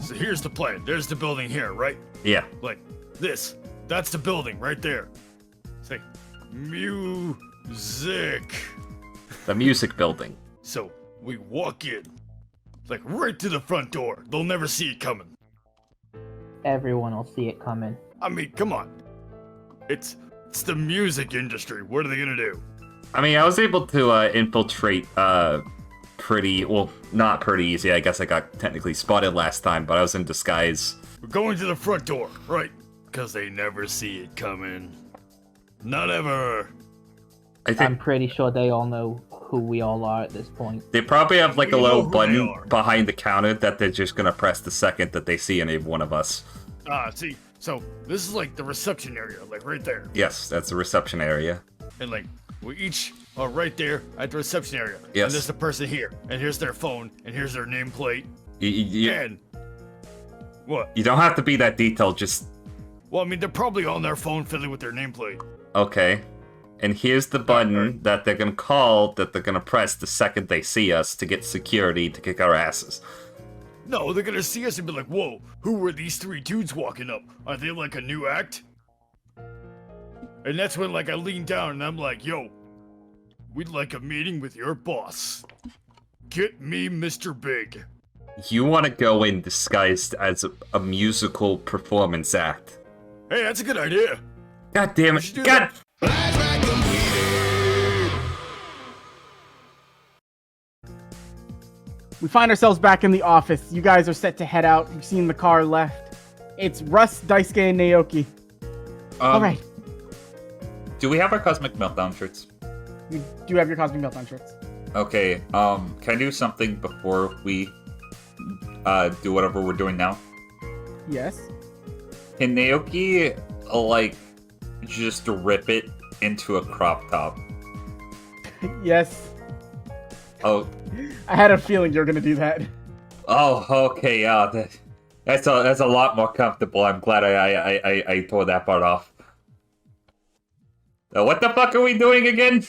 So here's the plan. There's the building here, right? Yeah. Like this. That's the building right there. Say music. The music building. So we walk in, like right to the front door. They'll never see it coming. Everyone will see it coming. I mean, come on. It's the music industry. What are they gonna do? I mean, I was able to infiltrate not pretty easy. I guess I got technically spotted last time, but I was in disguise. We're going to the front door, right? Because they never see it coming. Not ever. I think I'm pretty sure they all know who we all are at this point. they probably have like a We know little who they button are. behind the counter that they're just gonna press the second that they see any one of us. See, so this is like the reception area, like right there. Yes, that's the reception area. And like, we each are right there at the reception area. Yes. And there's the person here, and here's their phone, and here's their nameplate. You And what? don't have to be that detailed, just Well, I mean, they're probably on their phone fiddling with their nameplate. okay. And here's the button that they're gonna call, that they're gonna press the second they see us to get security to kick our asses. No, they're gonna see us and be like, whoa, who were these three dudes walking up? Are they like a new act? And that's when like I lean down and I'm like, yo, we'd like a meeting with your boss. Get me Mr. Big. You want to go in disguised as a musical performance act. Hey, that's a good idea. God damn We it. should do God. We find ourselves back in the office. You guys are set to head out. You've seen the car left. It's Russ, Daisuke, and Naoki. All right. Do we have our Cosmic Meltdown shirts? You do have your Cosmic Meltdown shirts. Okay, can I do something before we do whatever we're doing now? Yes. Can Naoki, like, just rip it into a crop top? Yes. Oh, I had a feeling you were gonna do that. okay, yeah, that's a lot more comfortable. I'm glad I tore that part off. What the fuck are we doing again?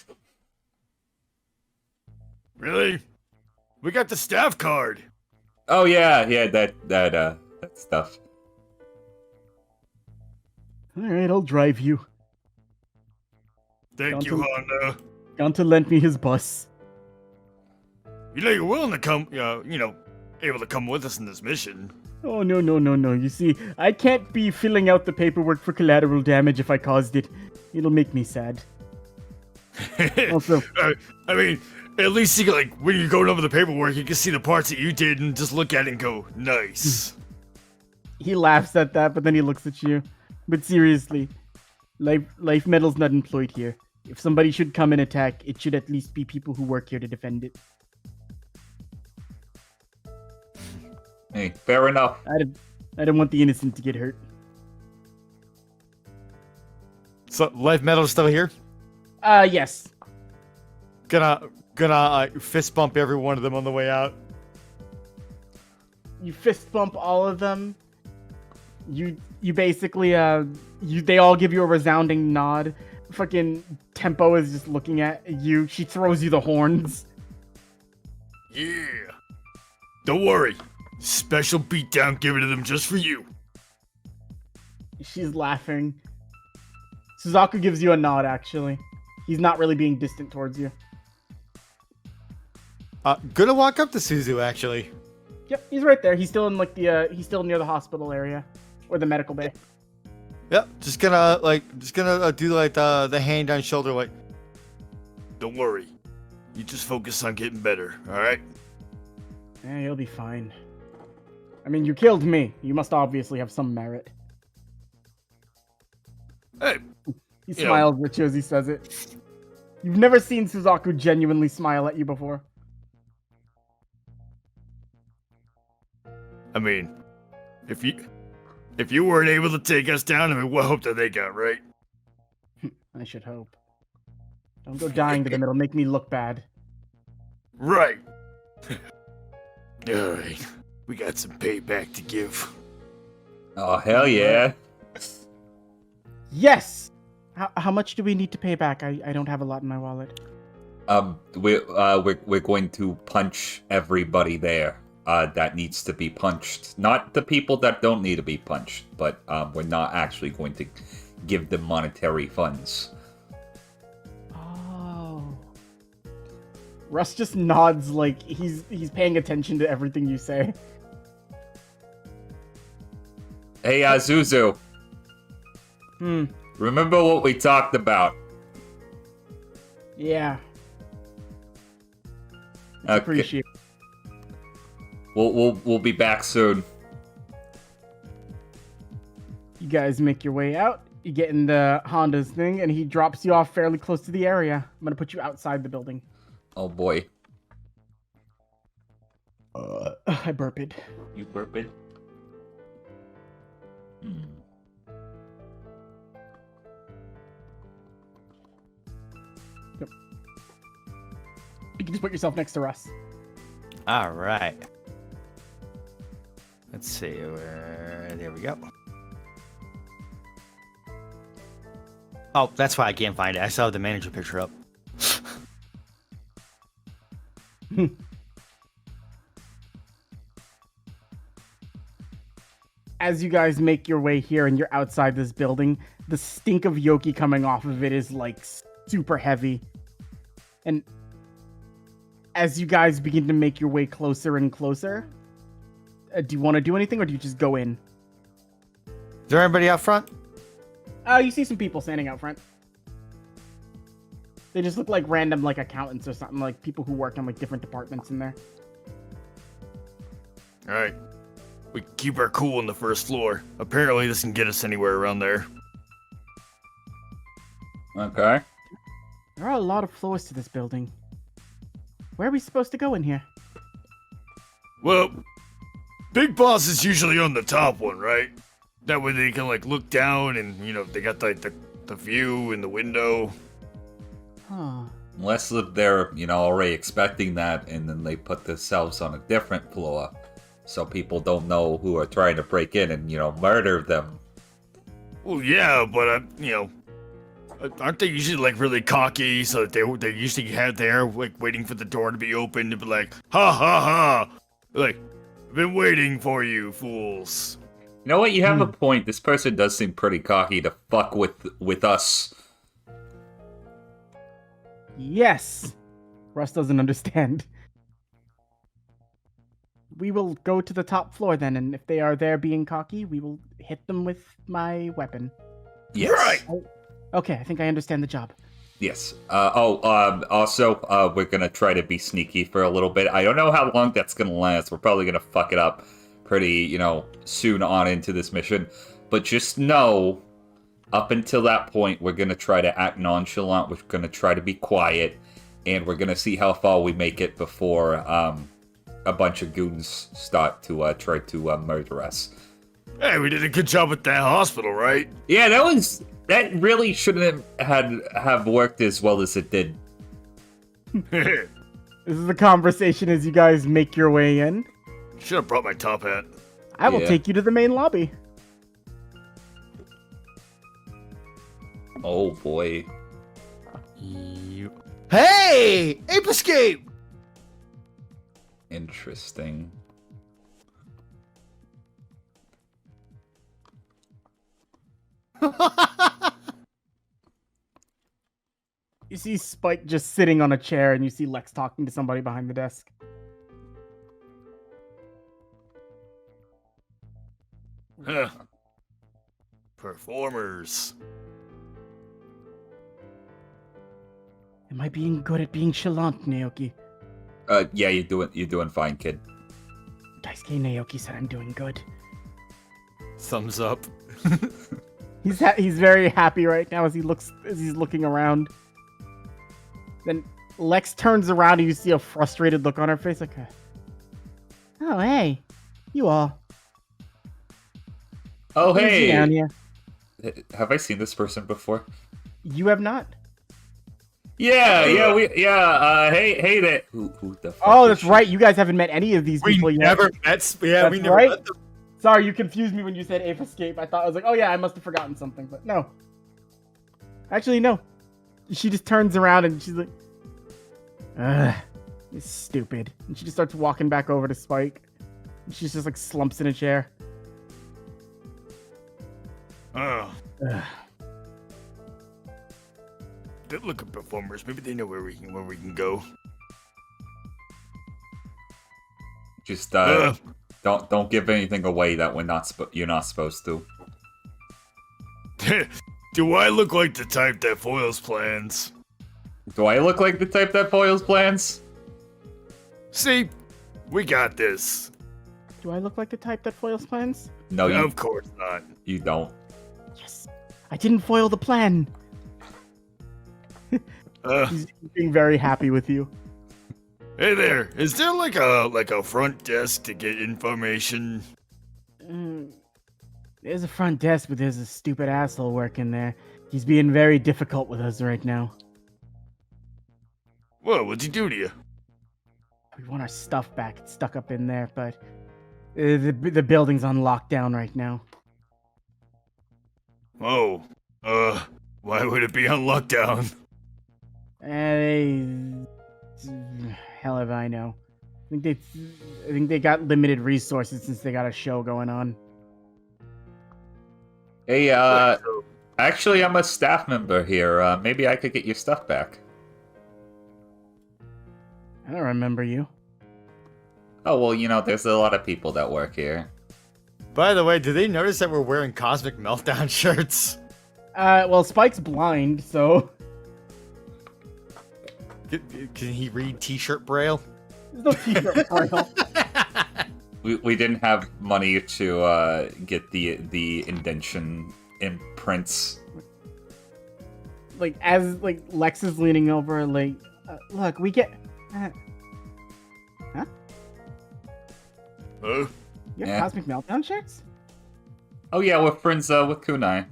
Really? We got the staff card. Oh yeah, that stuff. All right, I'll drive you. Thank you, Honda. Gunter lent me his bus. You know you're willing to come, able to come with us in this mission. Oh, no. You see, I can't be filling out the paperwork for collateral damage if I caused it. It'll make me sad. Also, I mean, at least you can, like, when you're going over the paperwork, you can see the parts that you did and just look at it and go, nice. he laughs at that, but then he looks at you. But seriously, Life Metal's not employed here. If somebody should come and attack, it should at least be people who work here to defend it. Hey, fair enough. I don't want the innocent to get hurt. So, Life Metal's still here? Yes. Gonna fist bump every one of them on the way out. You fist bump all of them. You basically, they all give you a resounding nod. Fucking Tempo is just looking at you. She throws you the horns. Yeah. Don't worry. Special beatdown given to them just for you. She's laughing. Suzaku gives you a nod, actually. He's not really being distant towards you. Gonna walk up to Suzu, actually. Yep, he's right there. He's still in he's still near the hospital area or the medical bay. Yep, just gonna do like the hand on shoulder, like. Don't worry. You just focus on getting better, alright? Yeah, you'll be fine. I mean, you killed me. You must obviously have some merit. Hey, He You know- smiles at you as he says it. You've never seen Suzaku genuinely smile at you before. I mean, if you weren't able to take us down, I mean, what hope do they got, right? I should hope. Don't go dying to them, it'll make me look bad. Right. Alright. We got some payback to give. Oh, hell yeah. Yes. How much do we need to pay back? I don't have a lot in my wallet. We're going to punch everybody there that needs to be punched. Not the people that don't need to be punched, but we're not actually going to give them monetary funds. Oh. Russ just nods like he's paying attention to everything you say. Hey, Zuzu. Remember what we talked about? Yeah. Okay. Appreciate. We'll be back soon. You guys make your way out. You get in the Honda's thing, and he drops you off fairly close to the area. I'm gonna put you outside the building. Oh boy. I burped. You burping? You can just put yourself next to Russ. All right. Let's see. There we go. Oh, that's why I can't find it. I saw the manager picture up. As you guys make your way here and you're outside this building, the stink of Yoki coming off of it is like super heavy. And as you guys begin to make your way closer and closer, do you want to do anything or do you just go in? Is there anybody out front? You see some people standing out front. They just look like random like accountants or something, like people who work in like different departments in there. All right. We keep our cool on the first floor. Apparently, this can get us anywhere around there. Okay. There are a lot of floors to this building. Where are we supposed to go in here? Well, Big Boss is usually on the top one, right? That way they can like look down and they got like the view and the window. Huh. Unless if they're, already expecting that, and then they put themselves on a different floor, so people don't know who are trying to break in and, murder them. Well, yeah, but aren't they usually like really cocky? So that they usually have there like waiting for the door to be opened to be like, ha ha ha, like, I've been waiting for you, fools. You know what? You have a point. This person does seem pretty cocky to fuck with us. Yes. Russ doesn't understand. We will go to the top floor then, and if they are there being cocky, we will hit them with my weapon. Yes. Right. Okay, I think I understand the job. Yes. Also, we're gonna try to be sneaky for a little bit. I don't know how long that's gonna last. We're probably gonna fuck it up pretty, soon on into this mission. But just know, up until that point, we're gonna try to act nonchalant. We're gonna try to be quiet, and we're gonna see how far we make it before a bunch of goons start to try to murder us. Hey, we did a good job at that hospital, right? Yeah, that really shouldn't have worked as well as it did. This is a conversation as you guys make your way in. Should have brought my top hat. I will Yeah. take you to the main lobby. Oh boy. Hey! Ape Escape! Interesting. You see Spike just sitting on a chair, and you see Lex talking to somebody behind the desk. Huh. Performers. Am I being good at being chalant, Naoki? Yeah, you're doing fine, kid. Daisuke Naoki said I'm doing good. Thumbs up. He's very happy right now as he's looking around. Then Lex turns around and you see a frustrated look on her face, like, "Oh hey, you all. Oh Easy hey, down here. have I seen this person before? You have not. Hey there. Who the fuck? Oh, is that's she? right. You guys haven't met any of these people We yet. never met. Yeah, we That's never right. met them. Sorry, you confused me when you said Ape Escape. I thought I was like, oh yeah, I must have forgotten something, but no. Actually, no. She just turns around and she's like, ugh, it's stupid. And she just starts walking back over to Spike. And she's just like slumps in a chair. Oh, Ugh. good looking performers. Maybe they know where we can go. Just Uh. don't give anything away that you're not supposed to. Do I look like the type that foils plans? Do I look like the type that foils plans? See, we got this. Do I look like the type that foils plans? No, Of course not. you don't. Yes. I didn't foil the plan. He's being very happy with you. Hey there, is there like a front desk to get information? There's a front desk, but there's a stupid asshole working there. He's being very difficult with us right now. Whoa, what'd he do to you? We want our stuff back. It's stuck up in there, but the building's on lockdown right now. Oh, why would it be on lockdown? Hell if I know. I think they got limited resources since they got a show going on. Hey, actually, I'm a staff member here. Maybe I could get your stuff back. I don't remember you. Oh, well, you know, there's a lot of people that work here. By the way, did they notice that we're wearing Cosmic Meltdown shirts? Well, Spike's blind, so Can he read T-shirt braille? there's no t-shirt for him. We didn't have money to get the indention imprints. Like as like Lex is leaning over, like, look, we get. Huh? Huh? You have Yeah. Cosmic Meltdown shirts? Oh yeah, we're friends with Kunai.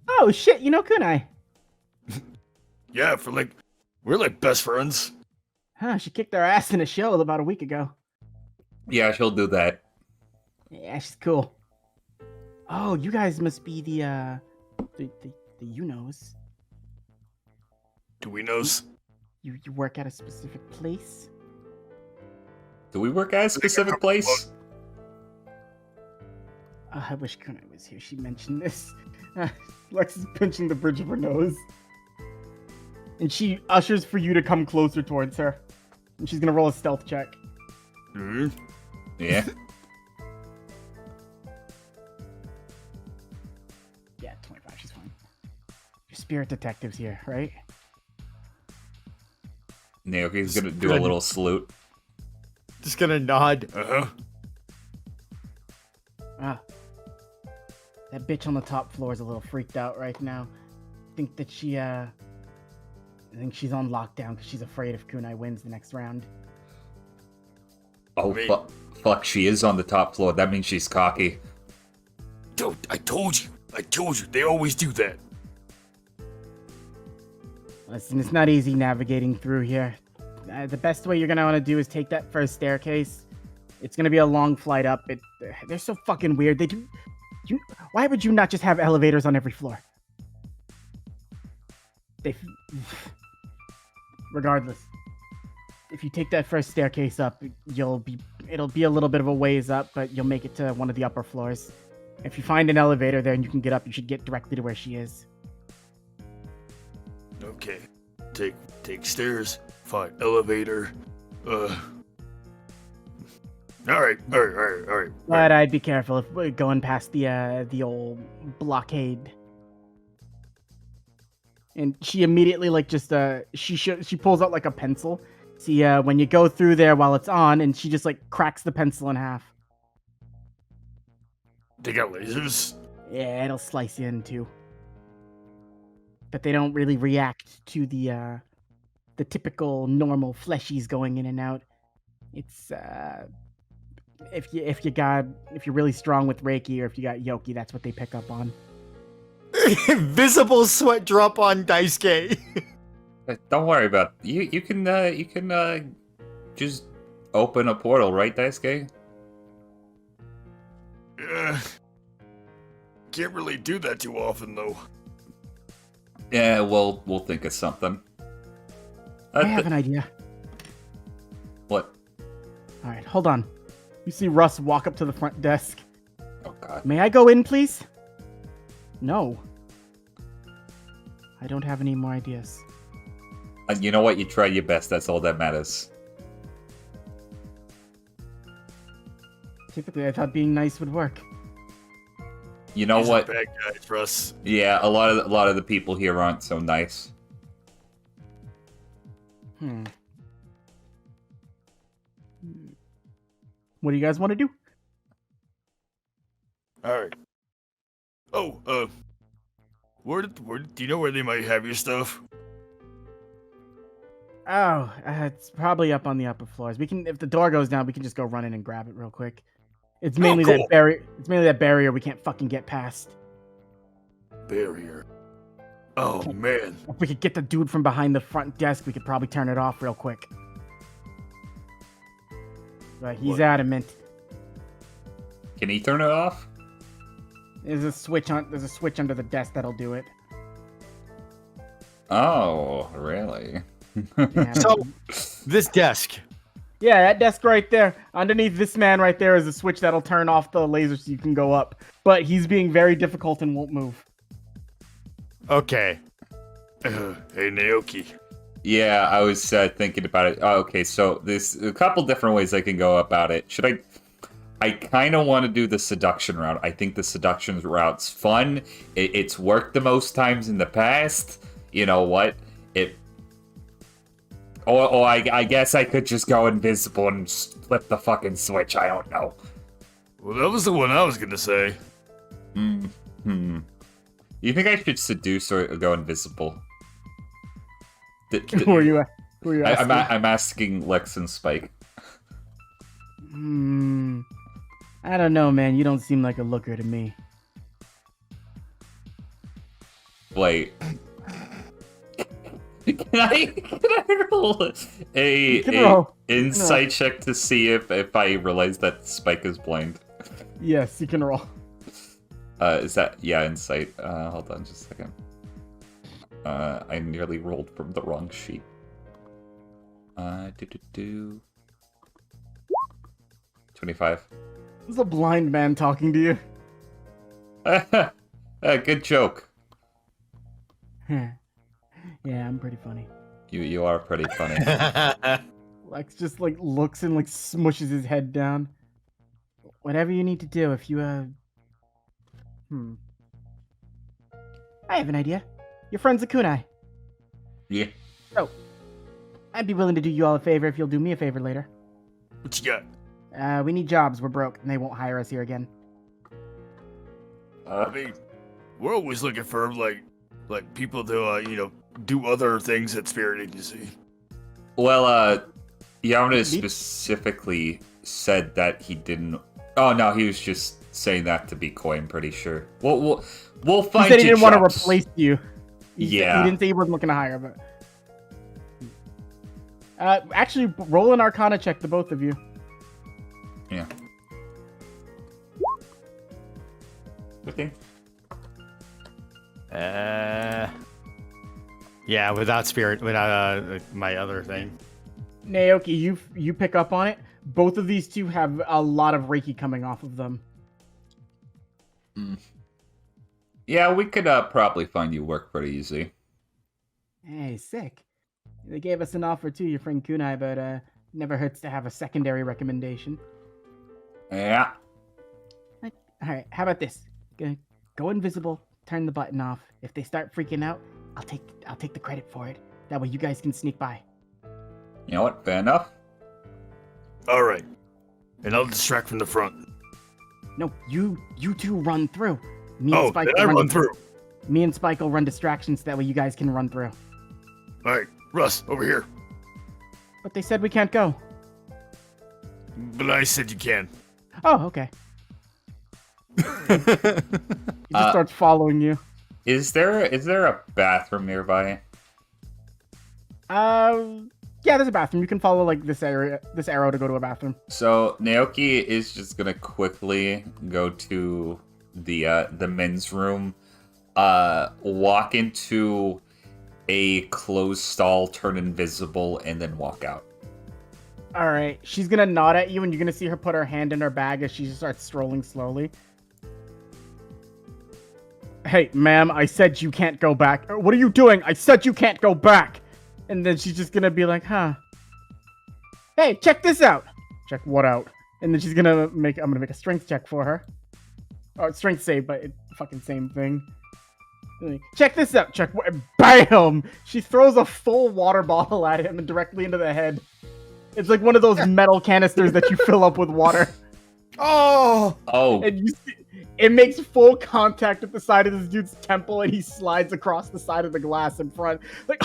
Oh shit! You know Kunai? Yeah, we're like best friends. Huh? She kicked our ass in a show about a week ago. Yeah, she'll do that. Yeah, she's cool. Oh, you guys must be the you-knows. Do we knows? You work at a specific place? Do we work at a specific place? I wish Kunai was here. She mentioned this. Lex is pinching the bridge of her nose. And she ushers for you to come closer towards her. And she's gonna roll a stealth check. Hmm? Yeah. Yeah, 25, she's fine. Your spirit detective's here, right? Naoki's gonna do a little salute. Just gonna nod. Uh-huh. Ah. That bitch on the top floor is a little freaked out right now. I think she's on lockdown because she's afraid if Kunai wins the next round. Oh, Wait. fuck, she is on the top floor. That means she's cocky. Dude, I told you. They always do that. Listen, it's not easy navigating through here. The best way you're gonna want to do is take that first staircase. It's gonna be a long flight up. They're so fucking weird. Why would you not just have elevators on every floor? Regardless, if you take that first staircase up, it'll be a little bit of a ways up, but you'll make it to one of the upper floors. If you find an elevator there and you can get up, you should get directly to where she is. Okay. Take stairs, find elevator. All right. But I'd be careful if we're going past the old blockade. And she immediately she pulls out like a pencil. See, when you go through there while it's on, and she just like cracks the pencil in half. They got lasers. Yeah, it'll slice you in too. But they don't really react to the typical normal fleshies going in and out. It's if you're really strong with Reiki or if you got Yoki, that's what they pick up on. Visible sweat drop on Daisuke. Don't worry about it. You can just open a portal, right, Daisuke? Can't really do that too often, though. Yeah, we'll think of something. I have an idea. What? All right, hold on. You see Russ walk up to the front desk. Oh God. May I go in, please? No. I don't have any more ideas. You know what? You tried your best. That's all that matters. Typically, I thought being nice would work. You know These are what? bad guys, Russ. Yeah, a lot of the people here aren't so nice. What do you guys want to do? All right. Oh, where do you know where they might have your stuff? Oh, it's probably up on the upper floors. We can, if the door goes down, we can just go run in and grab it real quick. It's mainly cool. that barrier. It's mainly that barrier we can't fucking get past. Barrier. Oh man. If we could get the dude from behind the front desk, we could probably turn it off real quick. But he's What? adamant. Can he turn it off? There's a switch under the desk that'll do it. Oh, really? Yeah, So, this desk. yeah, that desk right there. Underneath this man right there is a switch that'll turn off the laser so you can go up. But he's being very difficult and won't move. Okay. Hey Naoki. Yeah, I was thinking about it. Oh, okay, so there's a couple different ways I can go about it. Should I? I kind of want to do the seduction route. I think the seduction route's fun. It's worked the most times in the past. You know what? I guess I could just go invisible and flip the fucking switch. I don't know. Well, that was the one I was gonna say. You think I should seduce or go invisible? Who are you asking? I'm asking Lex and Spike. I don't know, man. You don't seem like a looker to me. Wait. Can I roll a insight check to see if I realize that Spike is blind? Yes, you can roll. Is that insight? Hold on just a second. I nearly rolled from the wrong sheet. 25. This is a blind man talking to you. Good joke. Yeah, I'm pretty funny. You are pretty funny. Lex just like looks and like smushes his head down. Whatever you need to do, if you I have an idea. Your friend's a kunai. Yeah. So, I'd be willing to do you all a favor if you'll do me a favor later. What you got? We need jobs. We're broke, and they won't hire us here again. I mean, we're always looking for like people to do other things at Spirit Agency. Well, Yamada specifically said that he didn't. Oh no, he was just saying that to be coy. I'm pretty sure. We'll find. He said he you didn't want to jobs. replace you. He Yeah. didn't say he wasn't looking to hire, but. Actually, roll an Arcana check, the both of you. Yeah. 15. Yeah, without my other thing. Naoki, you pick up on it. Both of these two have a lot of Reiki coming off of them. Yeah, we could probably find you work pretty easy. Hey, sick. They gave us an offer too, your friend Kunai, but never hurts to have a secondary recommendation. Yeah. All right, how about this? Go invisible, turn the button off. If they start freaking out, I'll take the credit for it. That way you guys can sneak by. You know what? Fair enough. All right, and I'll distract from the front. No, you two run through. Me Oh, then I run through. Me and Spike will run distractions. That way you guys can run through. All right, Russ, over here. But they said we can't go. But I said you can. Oh, okay. He just starts following you. Is there a bathroom nearby? Yeah, there's a bathroom. You can follow like this arrow to go to a bathroom. So Naoki is just gonna quickly go to the men's room, walk into a closed stall, turn invisible, and then walk out. All right, she's gonna nod at you, and you're gonna see her put her hand in her bag as she starts strolling slowly. Hey, ma'am, I said you can't go back. What are you doing? I said you can't go back. And then she's just gonna be like, huh. Hey, check this out. Check what out? And then I'm gonna make a strength check for her. Oh, strength save, but it's fucking same thing. Check this out. Check what? Bam! She throws a full water bottle at him and directly into the head. It's like one of those metal canisters that you fill up with water. Oh! Oh, And you see, it makes full contact with the side of this dude's temple, and he slides across the side of the glass in front. Like,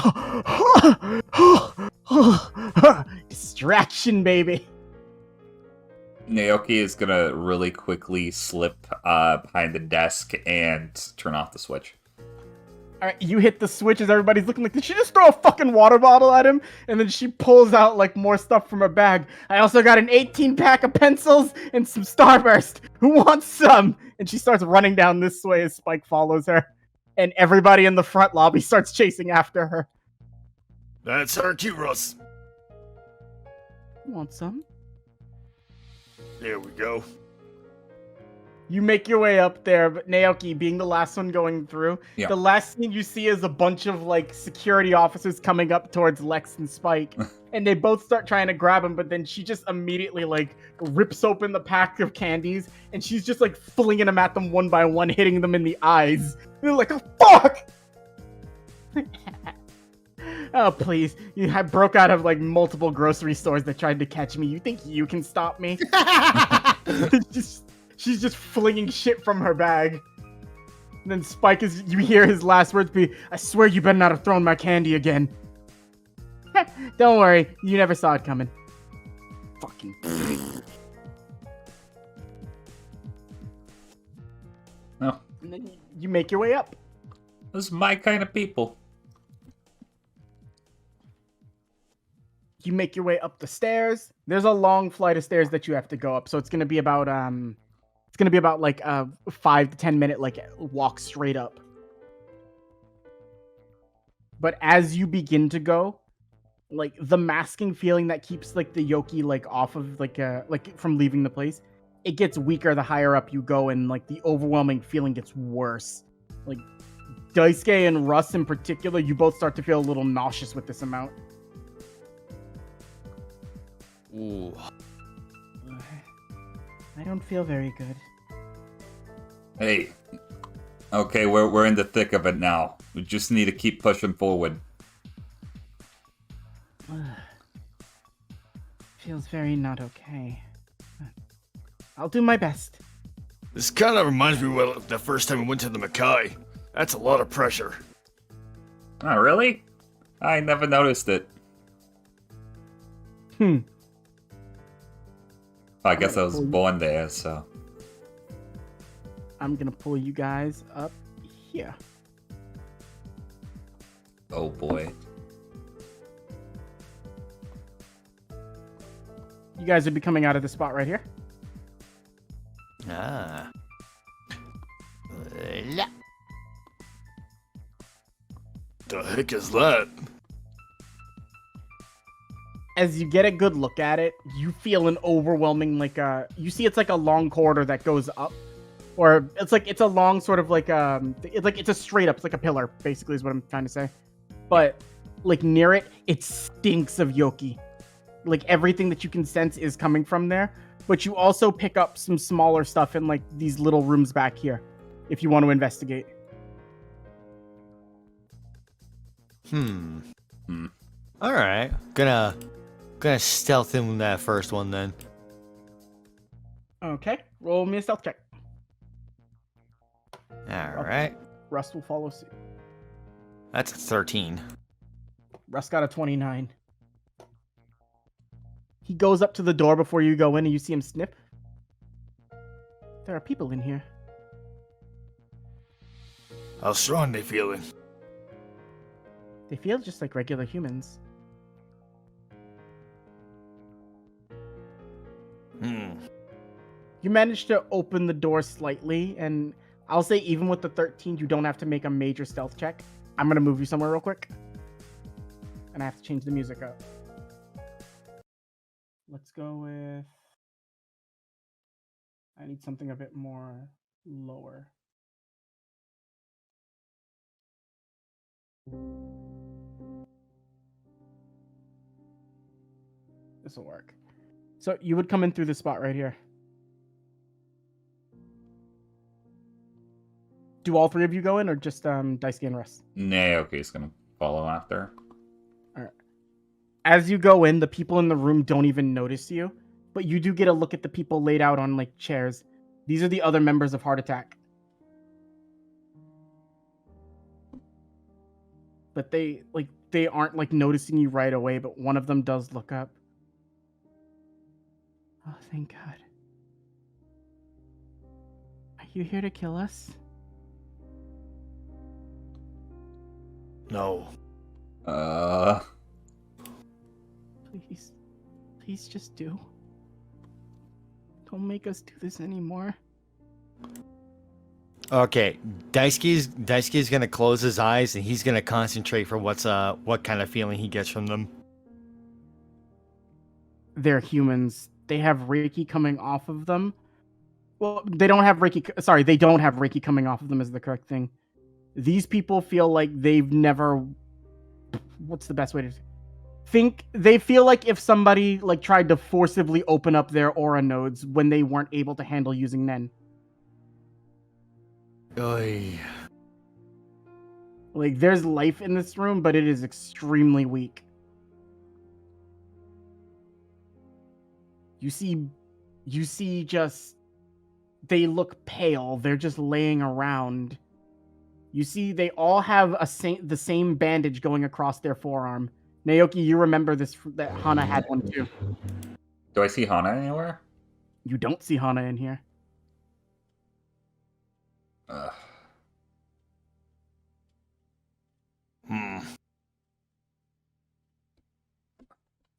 distraction, baby. Naoki is gonna really quickly slip behind the desk and turn off the switch. All right, you hit the switch as everybody's looking like, did she just throw a fucking water bottle at him? And then she pulls out like more stuff from her bag. I also got an 18-pack of pencils and some Starburst. Who wants some? And she starts running down this way as Spike follows her. And everybody in the front lobby starts chasing after her. That's her cue, Russ. You want some? There we go. You make your way up there, but Naoki, being the last one going through, Yeah. the last thing you see is a bunch of like security officers coming up towards Lex and Spike, and they both start trying to grab him, but then she just immediately like rips open the pack of candies, and she's just like flinging them at them one by one, hitting them in the eyes. And they're like, oh fuck! Oh please! I broke out of like multiple grocery stores that tried to catch me. You think you can stop me? She's just flinging shit from her bag. And then Spike you hear his last words be, I swear you better not have thrown my candy again. Don't worry, you never saw it coming. Fucking. No, And then you make your way up. those are my kind of people. You make your way up the stairs. There's a long flight of stairs that you have to go up, so it's gonna be about like a 5 to 10 minute like walk straight up. But as you begin to go, like the masking feeling that keeps like the Yoki like off of like from leaving the place, it gets weaker the higher up you go, and like the overwhelming feeling gets worse. Like Daisuke and Russ in particular, you both start to feel a little nauseous with this amount. Ooh. I don't feel very good. Hey, okay, we're in the thick of it now. We just need to keep pushing forward. Feels very not okay. I'll do my best. This kind of reminds me of the first time we went to the Mackay. That's a lot of pressure. Oh, really? I never noticed it. I guess I was born there, so. I'm gonna pull you guys up here. Oh boy. You guys would be coming out of this spot right here. Ah. The heck is that? As you get a good look at it, you feel an overwhelming you see it's like a long corridor that goes up, or it's a long sort of like it's a straight up, it's like a pillar basically is what I'm trying to say. But like near it, it stinks of Yoki. Like everything that you can sense is coming from there. But you also pick up some smaller stuff in like these little rooms back here, if you want to investigate. All right. Gonna stealth in that first one then. Okay, roll me a stealth check. All right. Rust will follow suit. That's a 13. Russ got a 29. He goes up to the door before you go in and you see him snip. There are people in here. How strong they feeling? They feel just like regular humans. You managed to open the door slightly, and I'll say even with the 13, you don't have to make a major stealth check. I'm gonna move you somewhere real quick. And I have to change the music up. Let's go with... I need something a bit more lower. This will work. So you would come in through this spot right here. Do all three of you go in, or just Daisuke and Russ? Naoki's gonna follow after. All right. As you go in, the people in the room don't even notice you, but you do get a look at the people laid out on like chairs. These are the other members of Heart Attack. But they aren't like noticing you right away, but one of them does look up. Oh, thank God. Are you here to kill us? No. Please just do. Don't make us do this anymore. Okay, Daisuke's gonna close his eyes and he's gonna concentrate for what kind of feeling he gets from them. They're humans. They have Reiki coming off of them. Well, they don't have Reiki. Sorry, they don't have Reiki coming off of them is the correct thing. These people feel like they've never... What's the best way to think? They feel like if somebody like tried to forcibly open up their aura nodes when they weren't able to handle using Nen. Oy. Like, there's life in this room, but it is extremely weak. You see just... They look pale. They're just laying around. You see they all have the same bandage going across their forearm. Naoki, you remember this, that Hana had one too. Do I see Hana anywhere? You don't see Hana in here.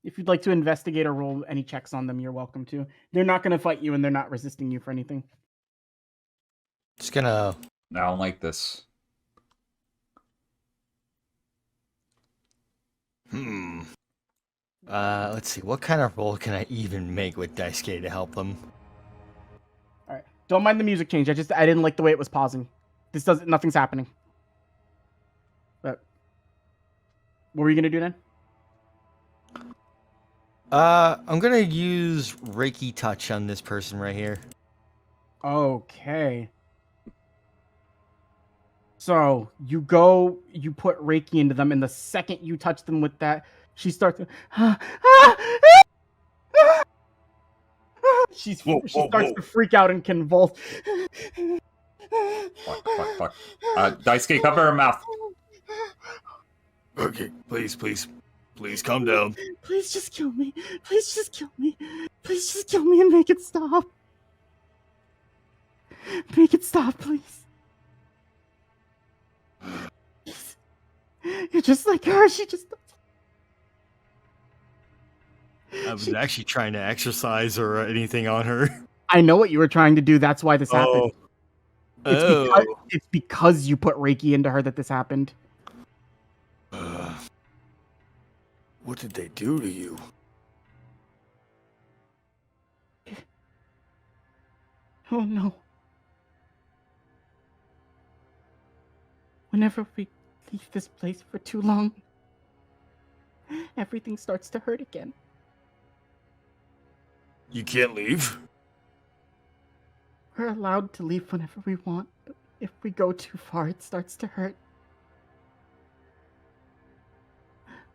If you'd like to investigate or roll any checks on them, you're welcome to. They're not going to fight you, and they're not resisting you for anything. Just gonna... I don't like this. Let's see. What kind of roll can I even make with Daisuke to help them? All right. Don't mind the music change. I didn't like the way it was pausing. Nothing's happening. But what were you gonna do then? I'm gonna use Reiki Touch on this person right here. Okay. So you put Reiki into them, and the second you touch them with that, she starts to... She starts to freak out and convulse. Fuck. Daisuke, cover her mouth. Okay, please calm down. Please just kill me. Please just kill me. Please just kill me and make it stop. Make it stop, please. You're just like her. She just... I was actually trying to exercise or anything on her. I know what you were trying to do. That's why this happened. It's because you put Reiki into her that this happened. What did they do to you? Oh no. Whenever we leave this place for too long, everything starts to hurt again. You can't leave? We're allowed to leave whenever we want, but if we go too far, it starts to hurt.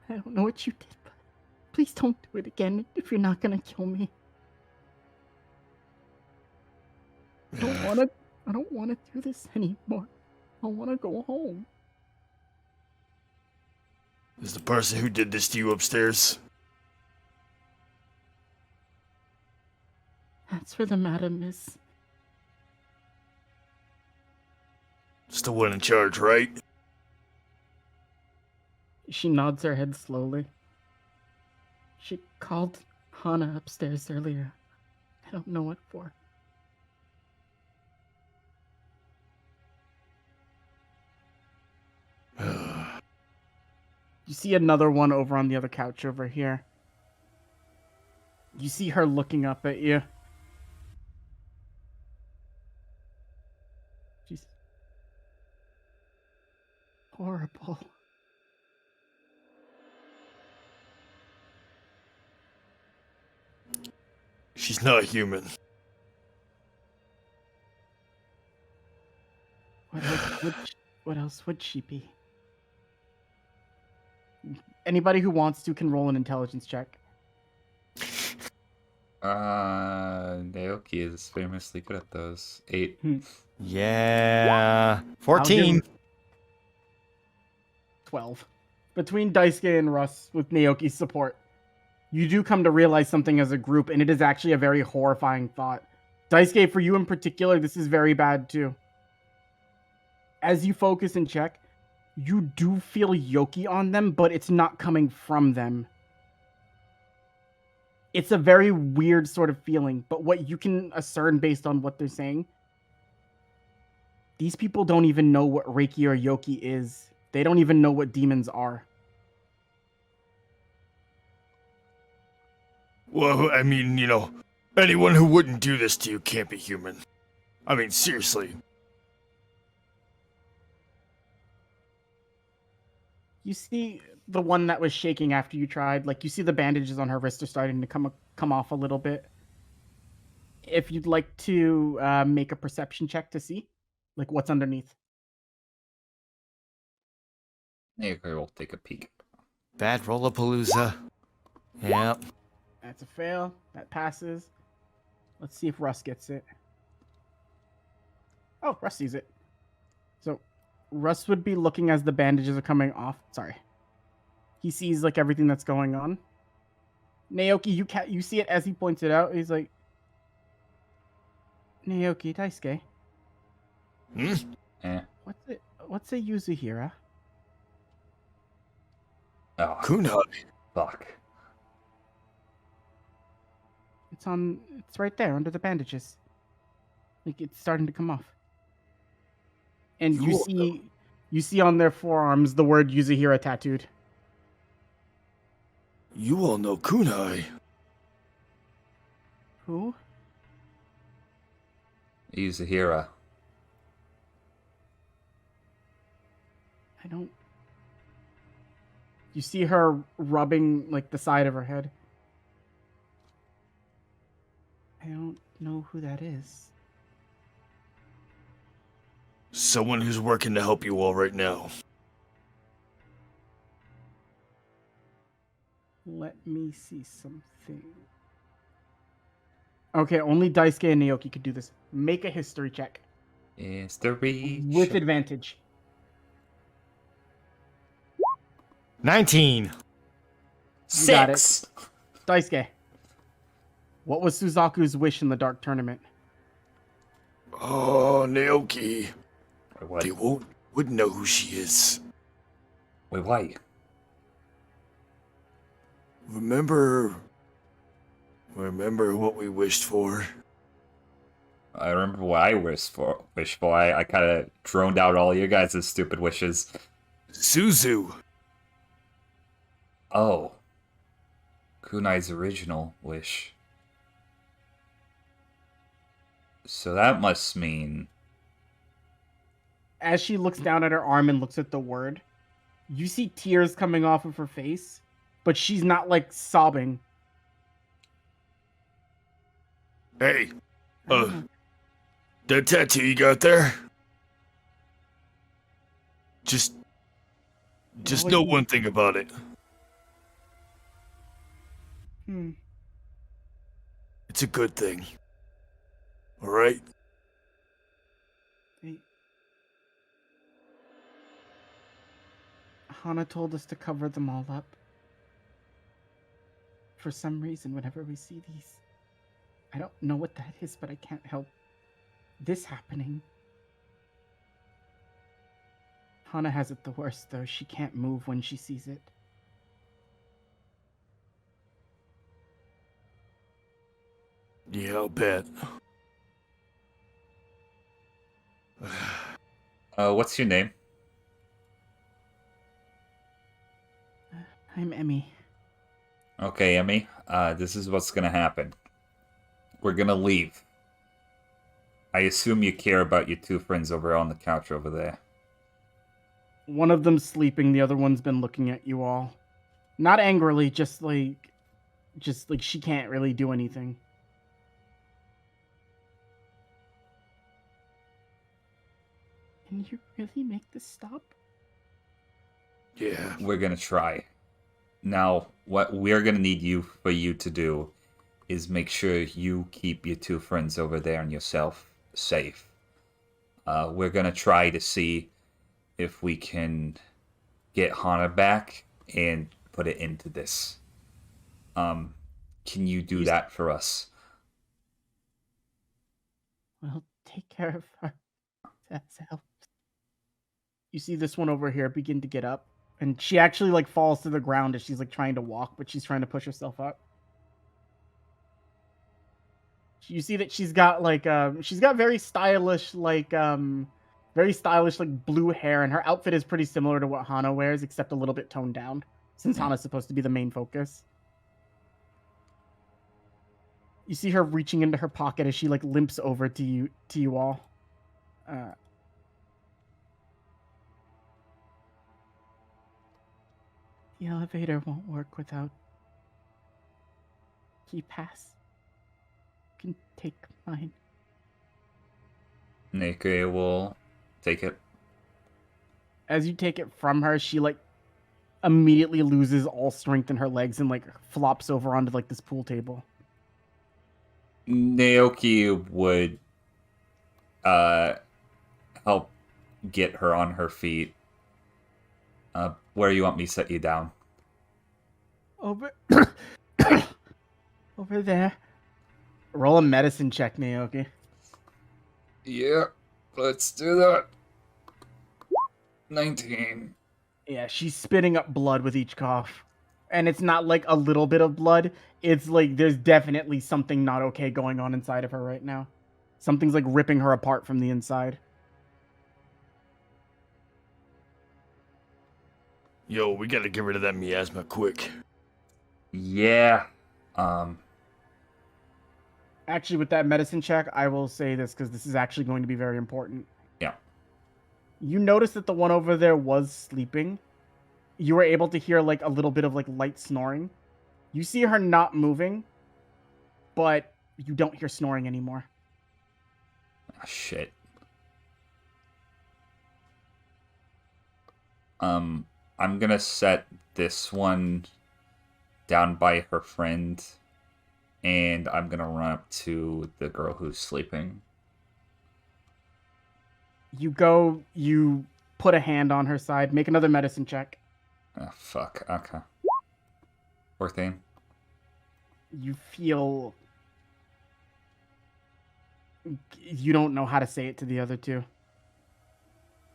I don't know what you did, but please don't do it again if you're not gonna kill me. I don't wanna do this anymore. I wanna go home. Is the person who did this to you upstairs? That's where the madam is. It's the one in charge, right? She nods her head slowly. She called Hana upstairs earlier, I don't know what for. You see another one over on the other couch over here. You see her looking up at you. She's horrible. She's not human. What else would she be? Anybody who wants to can roll an intelligence check. Naoki is famously good at those. 8. Yeah. I'll 14. give 12. Between Daisuke and Russ, with Naoki's support, you do come to realize something as a group, and it is actually a very horrifying thought. Daisuke, for you in particular, this is very bad too. As you focus and check, you do feel Yoki on them, but it's not coming from them. It's a very weird sort of feeling, but what you can discern based on what they're saying, these people don't even know what Reiki or Yoki is. They don't even know what demons are. Well, I mean, you know, anyone who wouldn't do this to you can't be human. I mean, seriously. You see the one that was shaking after you tried, like you see the bandages on her wrist are starting to come off a little bit. If you'd like to make a perception check to see, like what's underneath. Naoki will take a peek. Bad Rollapalooza. Yep. That's a fail. That passes. Let's see if Russ gets it. Oh, Russ sees it. So Russ would be looking as the bandages are coming off. Sorry. He sees like everything that's going on. Naoki, you see it as he points it out. He's like, Naoki, Daisuke. What's a Yuzuhira? Oh, Kunai. fuck. It's right there under the bandages. Like it's starting to come off. And you see on their forearms the word Yuzuhira tattooed. You all know Kunai. Who? Yuzuhira. I don't. You see her rubbing like the side of her head. I don't know who that is. Someone who's working to help you all right now. Let me see something. Okay, only Daisuke and Naoki could do this. Make a history check. History. With advantage. 19. You got it. 6. Daisuke. What was Suzaku's wish in the Dark Tournament? Oh, Naoki. What? They wouldn't know who she is. Wait, why? Remember what we wished for? I remember what I wished for. I kind of droned out all you guys' stupid wishes. Suzu. Oh. Kunai's original wish. So that must mean... As she looks down at her arm and looks at the word, you see tears coming off of her face, but she's not like sobbing. Hey, that tattoo you got there? Just know one thing about it. It's a good thing. All right? Hana told us to cover them all up. For some reason, whenever we see these, I don't know what that is, but I can't help this happening. Hana has it the worst, though. She can't move when she sees it. Yeah, I'll bet. What's your name? I'm Emmy. Okay, Emmy. This is what's gonna happen. We're gonna leave. I assume you care about your two friends over on the couch over there. One of them's sleeping, the other one's been looking at you all. Not angrily, just like she can't really do anything. Can you really make this stop? Yeah. We're gonna try. Now, what we're gonna need you to do is make sure you keep your two friends over there and yourself safe. We're gonna try to see if we can get Hana back and put it into this. Can you do that for us? Well, take care of her. That helps. You see this one over here begin to get up, and she actually like falls to the ground as she's like trying to walk, but she's trying to push herself up. You see that she's got very stylish like blue hair, and her outfit is pretty similar to what Hana wears, except a little bit toned down, since Hana's supposed to be the main focus. You see her reaching into her pocket as she like limps over to you all. The elevator won't work without key pass. You can take mine. Neke will take it. As you take it from her, she like immediately loses all strength in her legs and like flops over onto like this pool table. Naoki would help get her on her feet. Where you want me to set you down? Over over there. Roll a medicine check, Naoki. Yeah, let's do that. 19. Yeah, she's spitting up blood with each cough. And it's not like a little bit of blood. It's like there's definitely something not okay going on inside of her right now. Something's like ripping her apart from the inside. Yo, we gotta get rid of that miasma quick. Yeah. Actually, with that medicine check, I will say this because this is actually going to be very important. Yeah. You notice that the one over there was sleeping. You were able to hear like a little bit of like light snoring. You see her not moving, but you don't hear snoring anymore. Ah, shit. I'm gonna set this one down by her friend, and I'm gonna run up to the girl who's sleeping. You put a hand on her side, make another medicine check. Ah, fuck. Okay. 14. You feel... You don't know how to say it to the other two.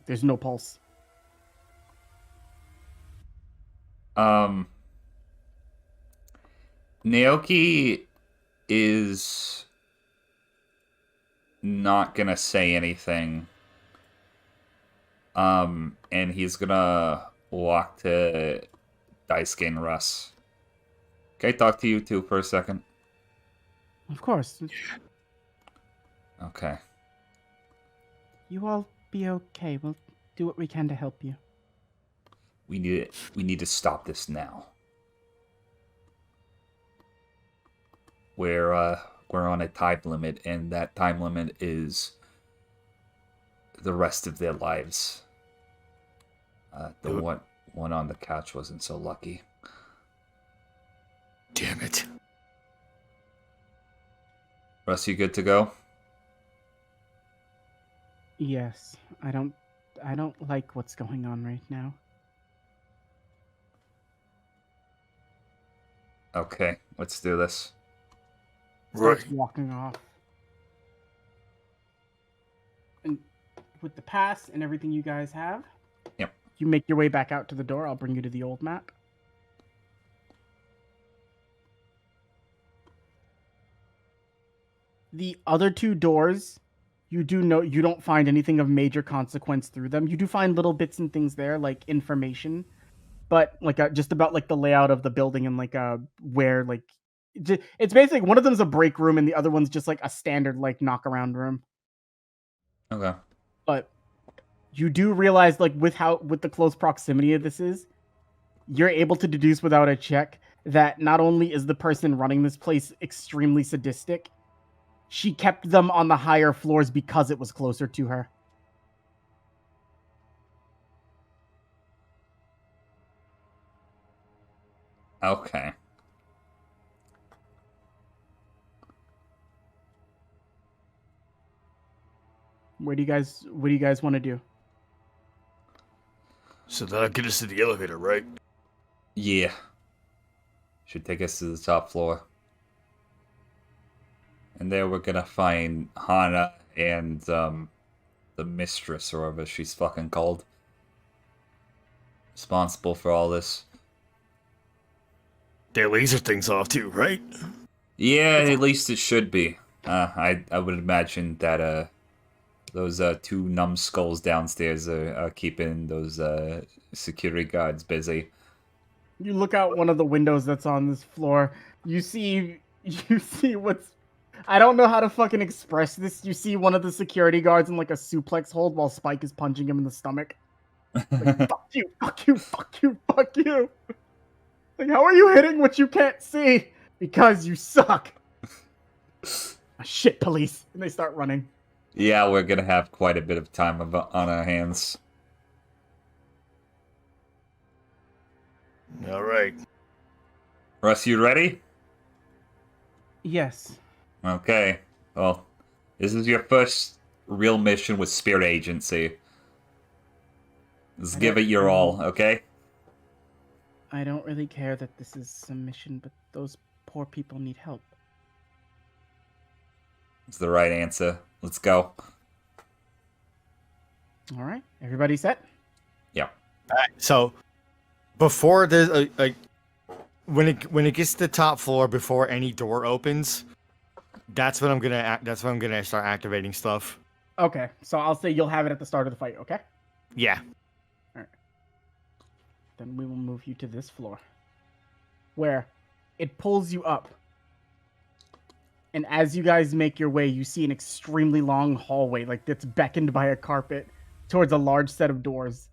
There's no pulse. Naoki is not gonna say anything. And he's gonna walk to Daisuke and Russ. Can I talk to you two for a second? Of course. Okay. You all be okay. We'll do what we can to help you. We need to stop this now. We're on a time limit, and that time limit is the rest of their lives. The one on the couch wasn't so lucky. Damn it. Russ, you good to go? Yes. I don't like what's going on right now. Okay, let's do this. Right. Starts walking off. And with the pass and everything you guys have, Yep. you make your way back out to the door. I'll bring you to the old map. The other two doors, you don't find anything of major consequence through them. You do find little bits and things there, like information, but like just about like the layout of the building and like where like it's basically one of them's a break room and the other one's just like a standard like knock around room. Okay. But you do realize like with the close proximity of this is, you're able to deduce without a check that not only is the person running this place extremely sadistic, she kept them on the higher floors because it was closer to her. Okay. What do you guys want to do? So that'll get us to the elevator, right? Yeah. Should take us to the top floor. And there we're gonna find Hana and, the mistress, or whatever she's fucking called. Responsible for all this. Their laser thing's off too, right? Yeah, at least it should be. I would imagine that, those, two numbskulls downstairs are keeping those, security guards busy. You look out one of the windows that's on this floor. You see what's, I don't know how to fucking express this. You see one of the security guards in like a suplex hold while Spike is punching him in the stomach. Like, fuck you, fuck you, fuck you, fuck you. Like, how are you hitting what you can't see? Because you suck. Shit, police. And they start running. Yeah, we're gonna have quite a bit of time on our hands. All right. Russ, you ready? Yes. Okay. Well, this is your first real mission with Spirit Agency. Let's give it your all, okay? I don't really care that this is a mission, but those poor people need help. It's the right answer. Let's go. All right. Everybody set? Yeah. Alright, so before the when it gets to the top floor, before any door opens, that's when I'm gonna start activating stuff. Okay. So I'll say you'll have it at the start of the fight, okay? Yeah. Then we will move you to this floor, where it pulls you up. And as you guys make your way, you see an extremely long hallway, like that's beckoned by a carpet, towards a large set of doors.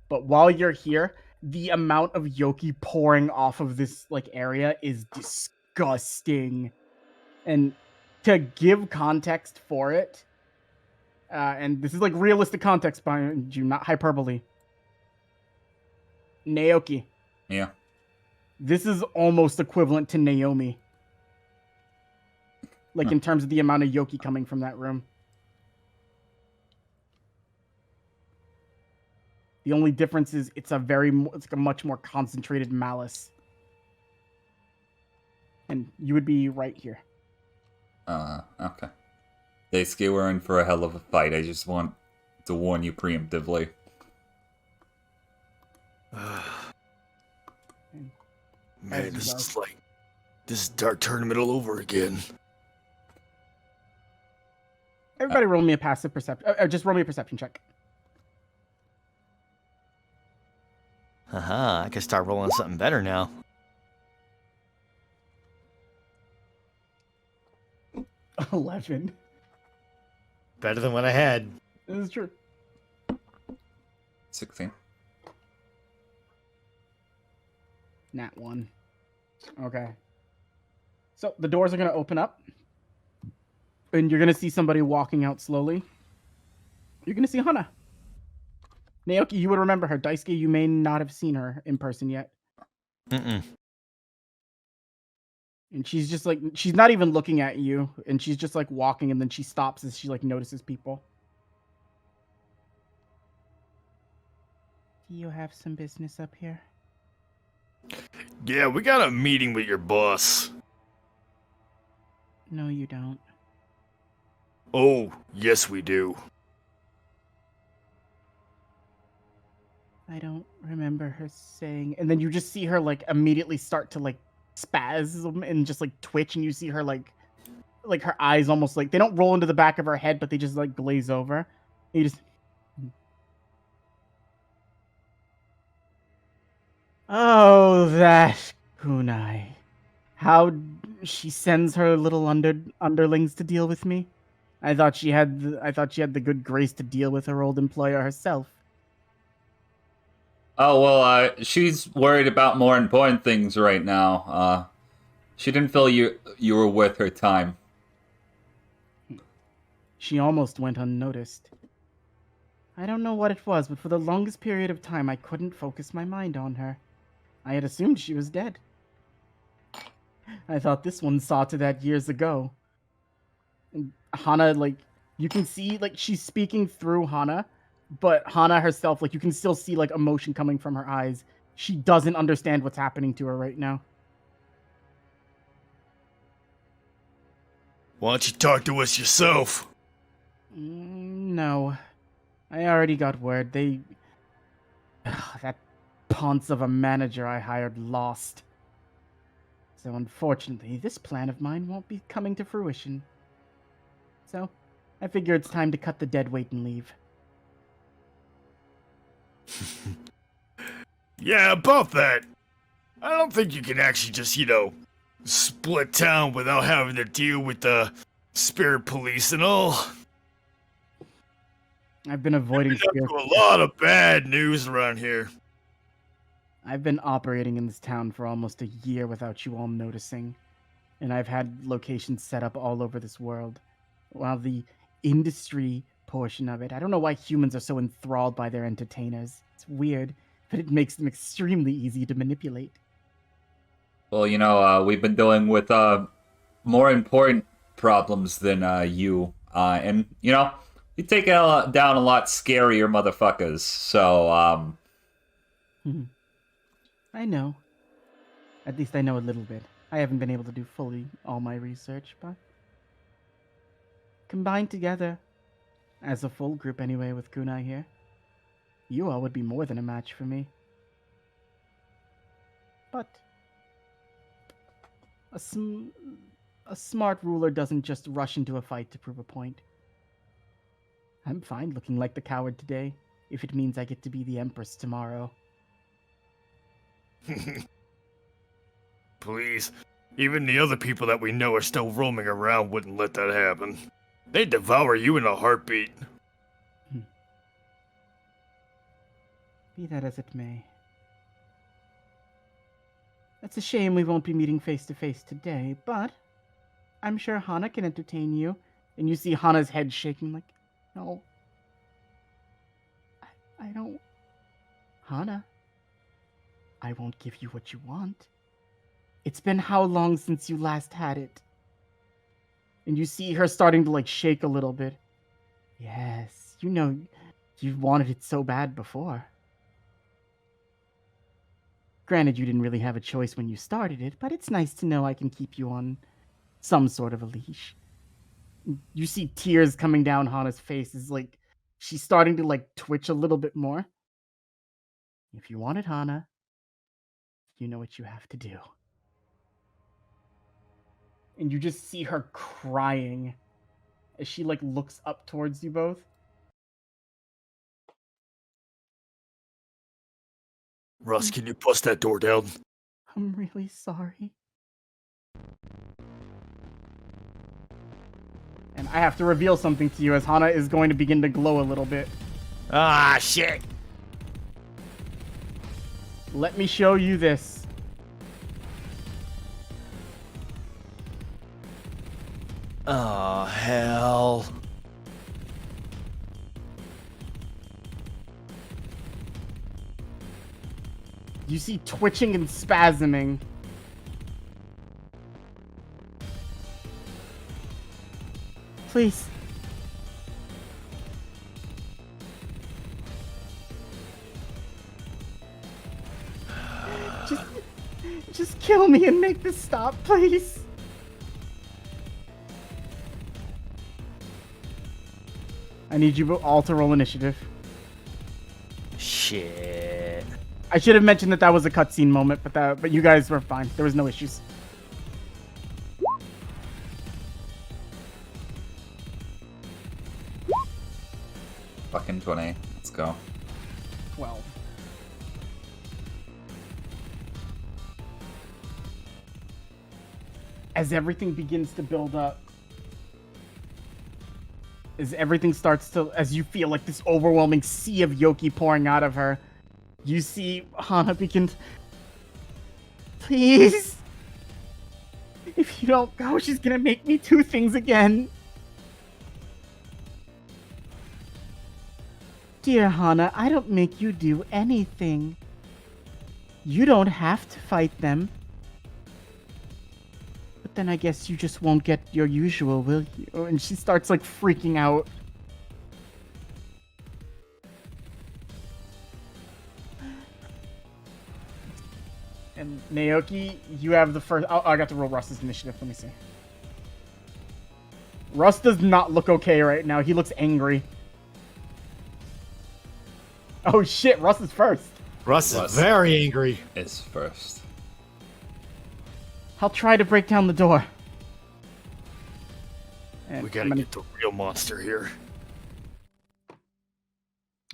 But while you're here, the amount of Yoki pouring off of this like area is disgusting. And to give context for it, and this is like realistic context behind you, not hyperbole. Naoki, Yeah. this is almost equivalent to Naomi. Like in terms of the amount of Yoki coming from that room. The only difference is it's like a much more concentrated malice. And you would be right here. Okay. Daisuke, we're in for a hell of a fight. I just want to warn you preemptively. Man, this is Dark Tournament all over again. Everybody roll me a passive perception. Just roll me a perception check. Haha, I can start rolling something better now. 11. Better than what I had. This is true. 16. Nat 1. Okay. So the doors are going to open up. And you're going to see somebody walking out slowly. You're going to see Hana. Naoki, you would remember her. Daisuke, you may not have seen her in person yet. Mm-mm. And she's just like, she's not even looking at you. And she's just like walking and then she stops as she like notices people. Do you have some business up here? Yeah, we got a meeting with your boss. No, you don't. Oh, yes we do. I don't remember her saying. And then you just see her like immediately start to like spasm and just like twitch, and you see her like like her eyes almost like they don't roll into the back of her head, but they just like glaze over. You just. Oh, that kunai. How she sends her little underlings to deal with me. I thought she had the good grace to deal with her old employer herself. Oh, well, she's worried about more important things right now. She didn't feel you were worth her time. She almost went unnoticed. I don't know what it was, but for the longest period of time I couldn't focus my mind on her. I had assumed she was dead. I thought this one saw to that years ago. And Hana, like, you can see, like, she's speaking through Hana, but Hana herself, like, you can still see, like, emotion coming from her eyes. She doesn't understand what's happening to her right now. Why don't you talk to us yourself? No. I already got word. That ponce of a manager I hired lost. So unfortunately, this plan of mine won't be coming to fruition. So, I figure it's time to cut the dead weight and leave. Yeah, about that. I don't think you can actually just, split town without having to deal with the spirit police and all. I've been avoiding There's a lot of bad news around here. I've been operating in this town for almost a year without you all noticing. And I've had locations set up all over this world. While the industry portion of it, I don't know why humans are so enthralled by their entertainers. It's weird, but it makes them extremely easy to manipulate. Well, we've been dealing with more important problems than you. And, you take down a lot scarier motherfuckers. So, I know. At least I know a little bit. I haven't been able to do fully all my research, but combined together, as a full group anyway with Kunai here, you all would be more than a match for me. But a smart ruler doesn't just rush into a fight to prove a point. I'm fine looking like the coward today, if it means I get to be the Empress tomorrow. Please. Even the other people that we know are still roaming around wouldn't let that happen. They'd devour you in a heartbeat. Be that as it may. It's a shame we won't be meeting face to face today, but I'm sure Hana can entertain you. And you see Hana's head shaking like, no. I don't... Hana, I won't give you what you want. It's been how long since you last had it? And you see her starting to, like, shake a little bit. Yes, you've wanted it so bad before. Granted, you didn't really have a choice when you started it, but it's nice to know I can keep you on some sort of a leash. You see tears coming down Hana's face as, like, she's starting to, like, twitch a little bit more. If you want it, Hana, you know what you have to do. And you just see her crying as she, like, looks up towards you both. Russ, can you bust that door down? I'm really sorry. And I have to reveal something to you as Hana is going to begin to glow a little bit. Ah, shit. Let me show you this. Oh, hell. You see twitching and spasming. Please. Just kill me and make this stop, please. I need you all to roll initiative. Shit. I should have mentioned that was a cutscene moment, but you guys were fine. There was no issues. fucking 20. Let's go. 12. As everything begins to build up, as everything starts to, as you feel like this overwhelming sea of Yoki pouring out of her, you see Hana begin. Please! If you don't go, she's gonna make me do things again. Dear Hana, I don't make you do anything. You don't have to fight them. But then I guess you just won't get your usual, will you? And she starts like freaking out. And Naoki, you have the first. Oh, I got to roll Russ's initiative. Let me see. Russ does not look okay right now. He looks angry. Oh shit, Russ is first. Russ is very angry. Is first. I'll try to break down the door. And We gotta I'm gonna- get the real monster here.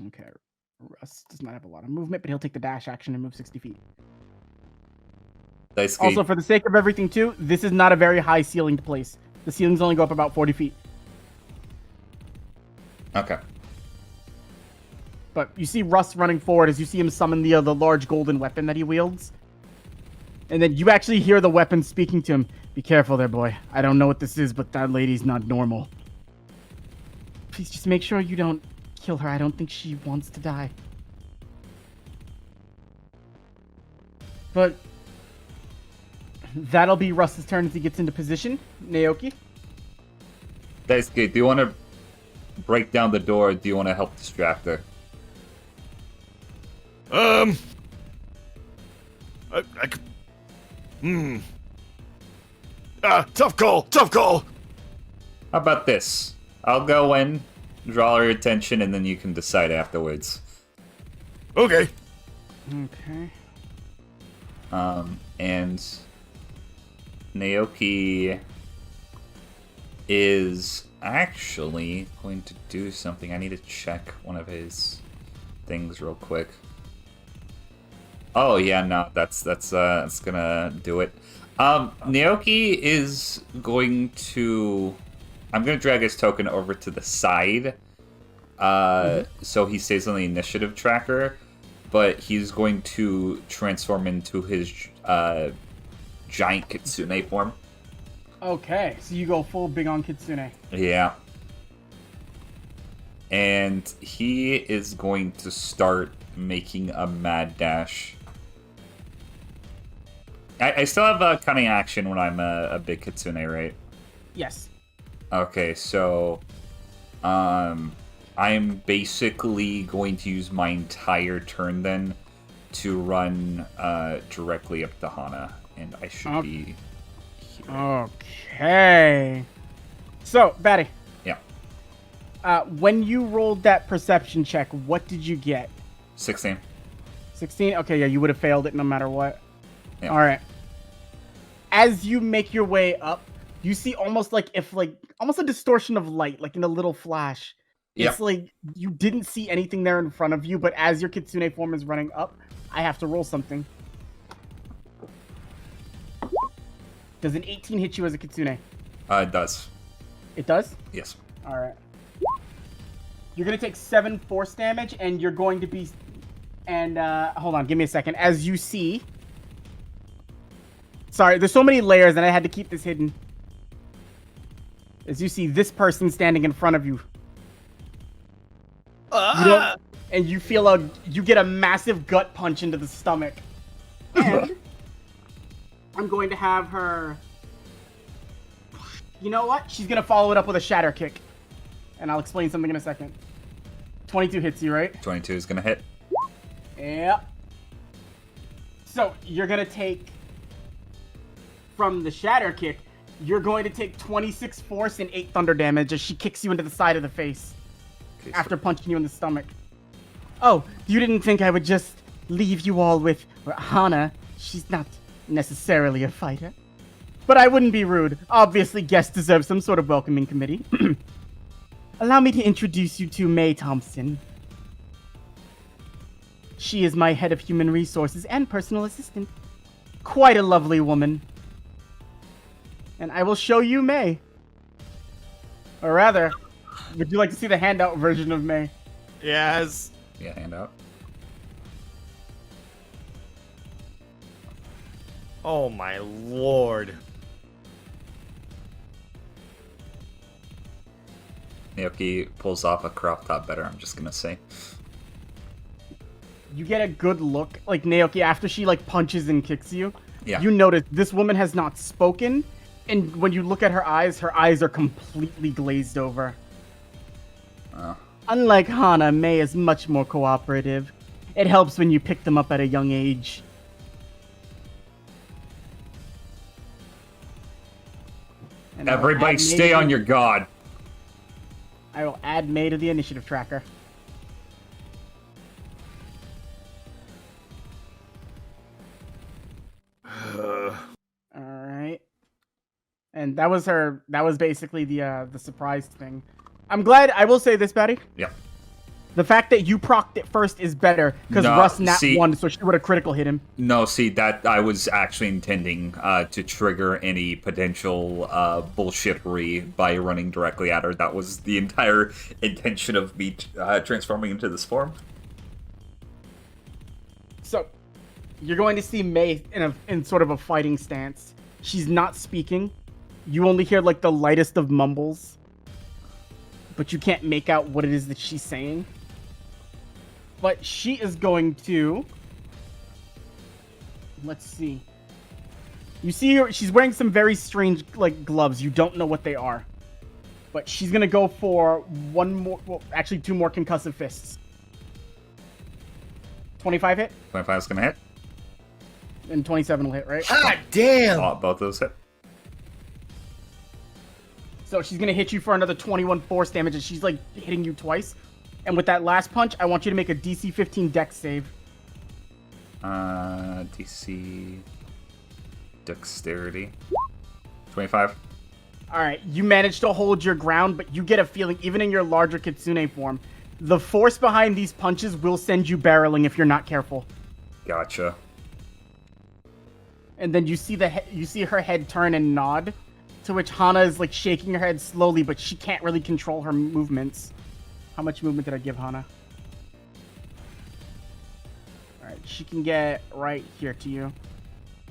Okay, Russ does not have a lot of movement, but he'll take the dash action and move 60 feet. Daisuke, Also, for the sake of everything too, this is not a very high ceilinged place. The ceilings only go up about 40 feet. okay. But you see Russ running forward as you see him summon the large golden weapon that he wields. And then you actually hear the weapon speaking to him. Be careful there, boy. I don't know what this is, but that lady's not normal. Please just make sure you don't kill her. I don't think she wants to die. But that'll be Russ's turn as he gets into position. Naoki? Daisuke, do you want to break down the door, or do you want to help distract her? I could. Tough call, tough call. How about this? I'll go in, draw her attention, and then you can decide afterwards. Okay. Okay. And Naoki is actually going to do something. I need to check one of his things real quick. Oh yeah, no, that's gonna do it. Naoki is going to. I'm gonna drag his token over to the side, so he stays on the initiative tracker. But he's going to transform into his giant kitsune form. Okay, so you go full big on Kitsune. Yeah. And he is going to start making a mad dash. I still have a cunning action when I'm a big kitsune, right? Yes. Okay, so I'm basically going to use my entire turn then to run directly up to Hana, and I should be here. Okay. So, Batty. Yeah. When you rolled that perception check, what did you get? 16. 16? Okay, yeah, you would have failed it no matter what. Yeah. Alright. As you make your way up, you see almost a distortion of light, like in a little flash. Yeah. It's like you didn't see anything there in front of you, but as your Kitsune form is running up, I have to roll something. Does an 18 hit you as a Kitsune? It does. It does? Yes. Alright. You're gonna take 7 force damage, and you're going to be... And, hold on, give me a second. As you see... Sorry, there's so many layers, and I had to keep this hidden. As you see this person standing in front of you. And you feel you get a massive gut punch into the stomach. And I'm going to have her... You know what? She's gonna follow it up with a shatter kick. And I'll explain something in a second. 22 hits you, right? 22 is going to hit. Yep. So, you're gonna take... From the shatter kick, you're going to take 26 force and 8 thunder damage as she kicks you into the side of the face. Okay, so- After punching you in the stomach. Oh, you didn't think I would just leave you all with Hana? She's not necessarily a fighter. But I wouldn't be rude. Obviously, guests deserve some sort of welcoming committee. Allow me to introduce you to May Thompson. She is my head of human resources and personal assistant. Quite a lovely woman. And I will show you May. Or rather, would you like to see the handout version of May? Yes. Yeah, hand out. Oh my lord. Naoki pulls off a crop top better, I'm just gonna say. You get a good look, like Naoki, after she like punches and kicks you. Yeah. You notice this woman has not spoken, and when you look at her eyes are completely glazed over. Oh. Unlike Hana, May is much more cooperative. It helps when you pick them up at a young age. And I will Everybody add May stay to on the- your guard. I will add May to the initiative tracker. Alright. And that was her. That was basically the surprise thing. I'm glad. I will say this, Betty. Yeah. The fact that you procced it first is better because No, Russ nat see- won, so she would have critical hit him. No, see, that I was actually intending to trigger any potential bullshittery by running directly at her. That was the entire intention of me transforming into this form. So, you're going to see May in sort of a fighting stance. She's not speaking. You only hear like the lightest of mumbles, but you can't make out what it is that she's saying. But she is going to. Let's see. You see her. She's wearing some very strange like gloves. You don't know what they are. But she's gonna go for one more. Well, actually, two more concussive fists. 25 hit 25 is gonna hit. and 27 will hit, right? God damn. Oh, both of those hit. So she's gonna hit you for another 21 force damage, and she's like hitting you twice. And with that last punch, I want you to make a DC 15 Dex save. DC Dexterity. 25. All right, you managed to hold your ground, but you get a feeling, even in your larger Kitsune form, the force behind these punches will send you barreling if you're not careful. Gotcha. And then you see you see her head turn and nod, to which Hana is like shaking her head slowly, but she can't really control her movements. How much movement did I give Hana? All right, she can get right here to you.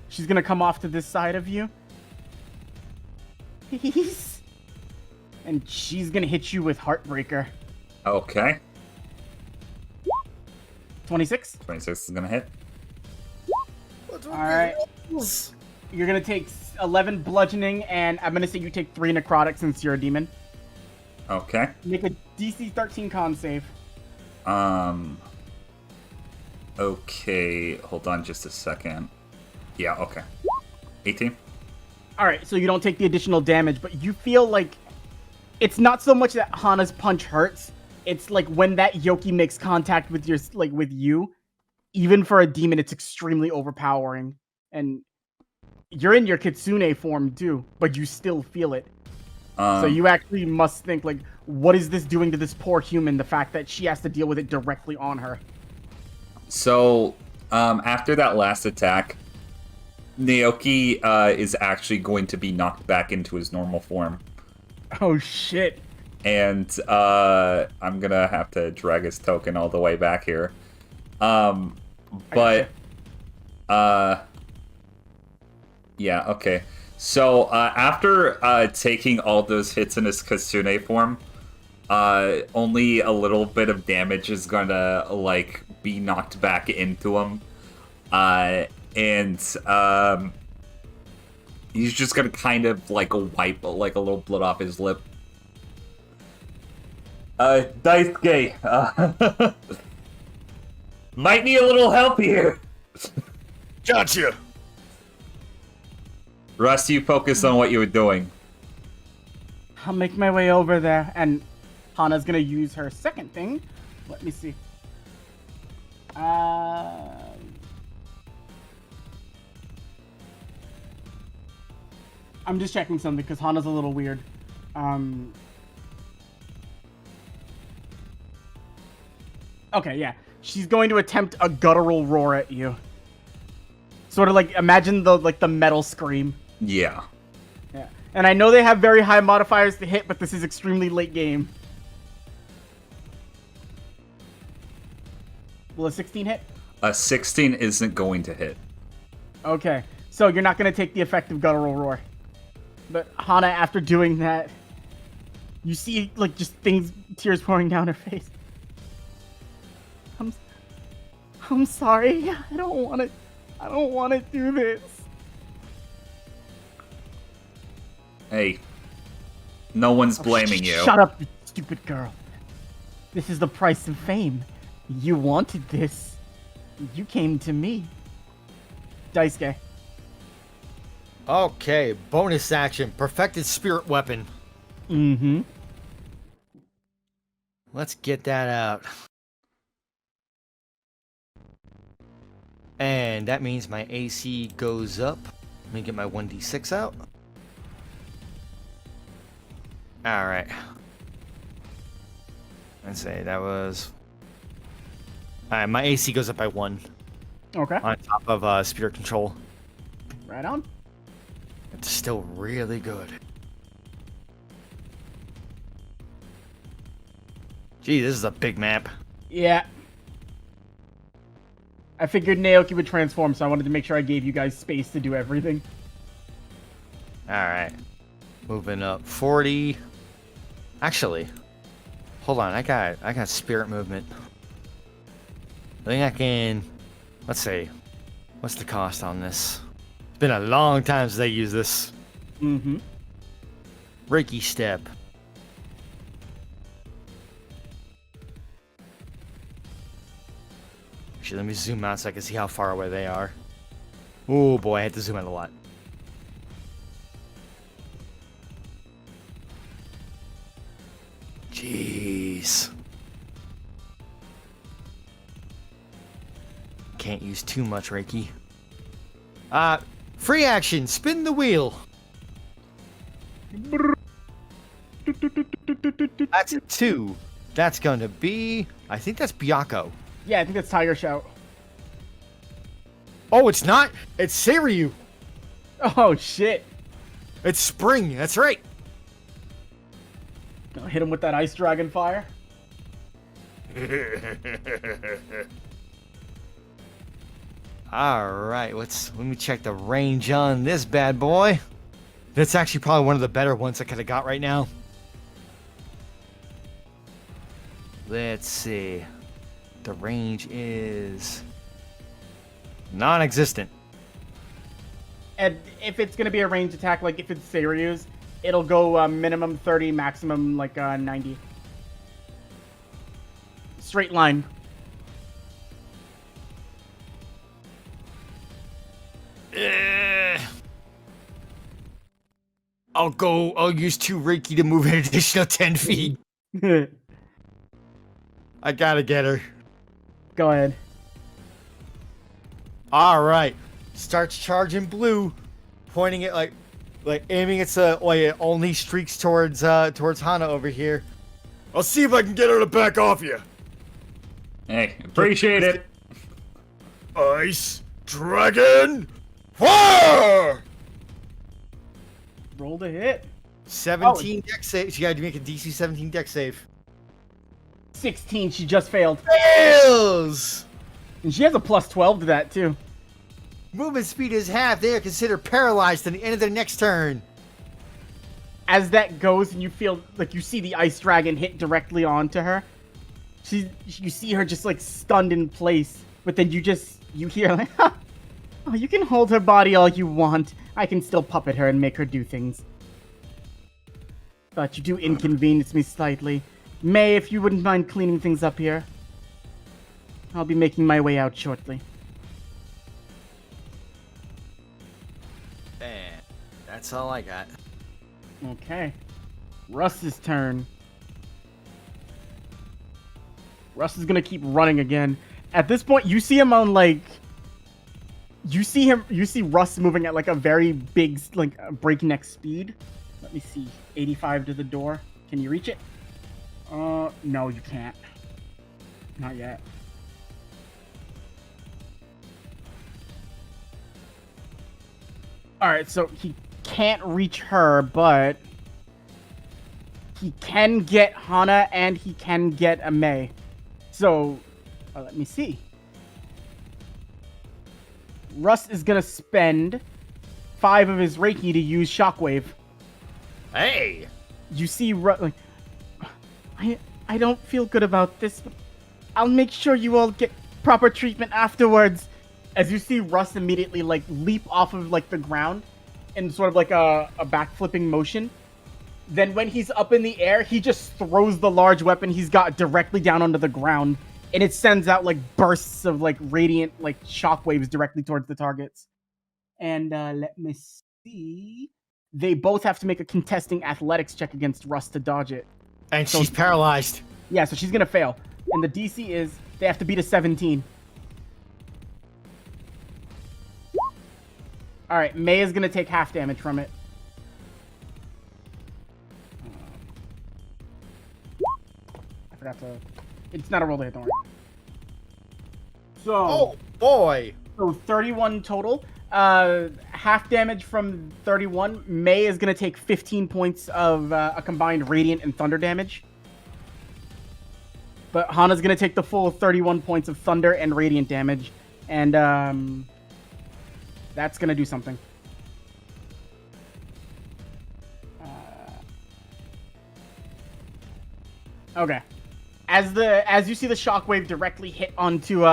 She's gonna come off to this side of you. And she's gonna hit you with Heartbreaker. Okay. 26. 26 is gonna hit. All right. You're gonna take 11 bludgeoning, and I'm gonna say you take 3 necrotic since you're a demon. Okay. Make a DC 13 con save. Okay, hold on just a second. Yeah, okay. 18. All right, so you don't take the additional damage, but you feel like it's not so much that Hana's punch hurts. It's like when that Yoki makes contact with with you, even for a demon, it's extremely overpowering. And you're in your Kitsune form too, but you still feel it. So you actually must think like, what is this doing to this poor human? The fact that she has to deal with it directly on her. So, after that last attack, Naoki is actually going to be knocked back into his normal form. Oh shit. And I'm gonna have to drag his token all the way back here. But yeah, okay. So after taking all those hits in his Kitsune form, only a little bit of damage is gonna like be knocked back into him, and he's just gonna kind of like wipe like a little blood off his lip. Daisuke, might need a little help here. Gotcha. Russ, you focus on what you were doing. I'll make my way over there, and Hana's gonna use her second thing. Let me see. I'm just checking something because Hana's a little weird. Okay, yeah. She's going to attempt a guttural roar at you. Sort of like, imagine the metal scream. Yeah. Yeah. And I know they have very high modifiers to hit, but this is extremely late game. Will a 16 hit? A 16 isn't going to hit. Okay. So you're not going to take the effective guttural roar. But Hana, after doing that, you see, like, just tears pouring down her face. I'm sorry. I don't want to do this. Hey, no one's blaming you. Shut up, you stupid girl. This is the price of fame. You wanted this. You came to me. Daisuke. Okay, bonus action. Perfected spirit weapon. Mm-hmm. Let's get that out. And that means my AC goes up. Let me get my 1d6 out. Alright. Let's say that was... Alright, my AC goes up by 1. Okay. On top of spirit control. Right on. It's still really good. Gee, this is a big map. Yeah. I figured Naoki would transform, so I wanted to make sure I gave you guys space to do everything. Alright. Moving up 40. Actually, hold on, I got spirit movement. I think I can, let's see, what's the cost on this? It's been a long time since I used this. Mm-hmm. Reiki step. Actually, let me zoom out so I can see how far away they are. Oh boy, I had to zoom out a lot. Jeez. Can't use too much Reiki. Free action, spin the wheel. That's a 2. That's gonna be, I think that's Byakko. Yeah, I think that's Tiger Shout. Oh, it's not. It's Seiryu. Oh, shit. It's spring. That's right. I'll hit him with that Ice Dragon Fire. All right, let me check the range on this bad boy. That's actually probably one of the better ones I could have got right now. Let's see. The range is non-existent. And if it's going to be a ranged attack, like if it's Seiryu's, it'll go minimum 30, maximum like 90. Straight line. I'll use 2 Reiki to move an additional 10 feet. I gotta get her. Go ahead. All right. Starts charging blue, pointing it like aiming its it only streaks towards Hana over here. I'll see if I can get her to back off you. Hey, appreciate it. Ice Dragon Fire! Roll to hit. 17 deck save. You gotta make a DC 17 deck save. 16, she just failed. Fails! And she has a plus 12 to that, too. Movement speed is half. They are considered paralyzed to the end of their next turn. As that goes and you feel like you see the Ice Dragon hit directly onto her, you see her just like stunned in place, but then you hear like, oh, you can hold her body all you want. I can still puppet her and make her do things. But you do inconvenience me slightly. May, if you wouldn't mind cleaning things up here. I'll be making my way out shortly. And that's all I got. Okay. Russ's turn. Russ is gonna keep running again. At this point, you see him on like... You see Russ moving at like a very big, like breakneck speed. Let me see. 85 to the door. Can you reach it? No, you can't. Not yet. Alright, so he can't reach her, but he can get Hana and he can get a Mei. So, let me see. Russ is gonna spend 5 of his Reiki to use Shockwave. Hey! You see, like, I don't feel good about this, but I'll make sure you all get proper treatment afterwards. As you see Russ immediately, like, leap off of, like, the ground in sort of like a backflipping motion. Then when he's up in the air, he just throws the large weapon he's got directly down onto the ground. And it sends out, like, bursts of, like, radiant, like, shockwaves directly towards the targets. And, let me see. They both have to make a contesting athletics check against Russ to dodge it. And she's paralyzed. Yeah, so she's gonna fail. And the DC is, they have to beat a 17. Alright, Mei is gonna take half damage from it. I forgot to... It's not a roll to hit, don't worry. So... Oh, boy! So 31 total. Half damage from 31. Mei is gonna take 15 points of a combined radiant and thunder damage. But Hana's gonna take the full 31 points of thunder and radiant damage. And that's gonna do something. Okay. As you see the shockwave directly hit onto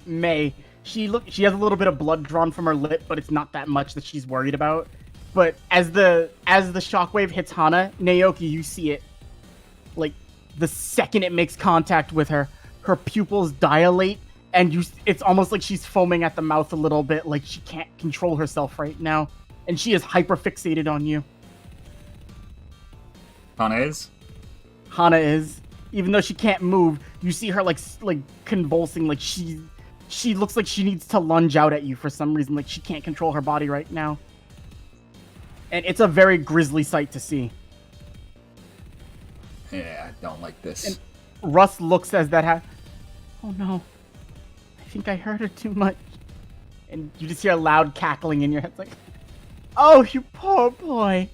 Mei, she has a little bit of blood drawn from her lip, but it's not that much that she's worried about. But as the shockwave hits Hana, Naoki, you see it. Like, the second it makes contact with her, her pupils dilate, and it's almost like she's foaming at the mouth a little bit, like she can't control herself right now. And she is hyper-fixated on you. Hana is? Hana is. Even though she can't move, you see her like convulsing, like she looks like she needs to lunge out at you for some reason, like she can't control her body right now. And it's a very grisly sight to see. Yeah, I don't like this. And Russ looks as that oh no. I think I hurt her too much. And you just hear a loud cackling in your head, like, oh, you poor boy.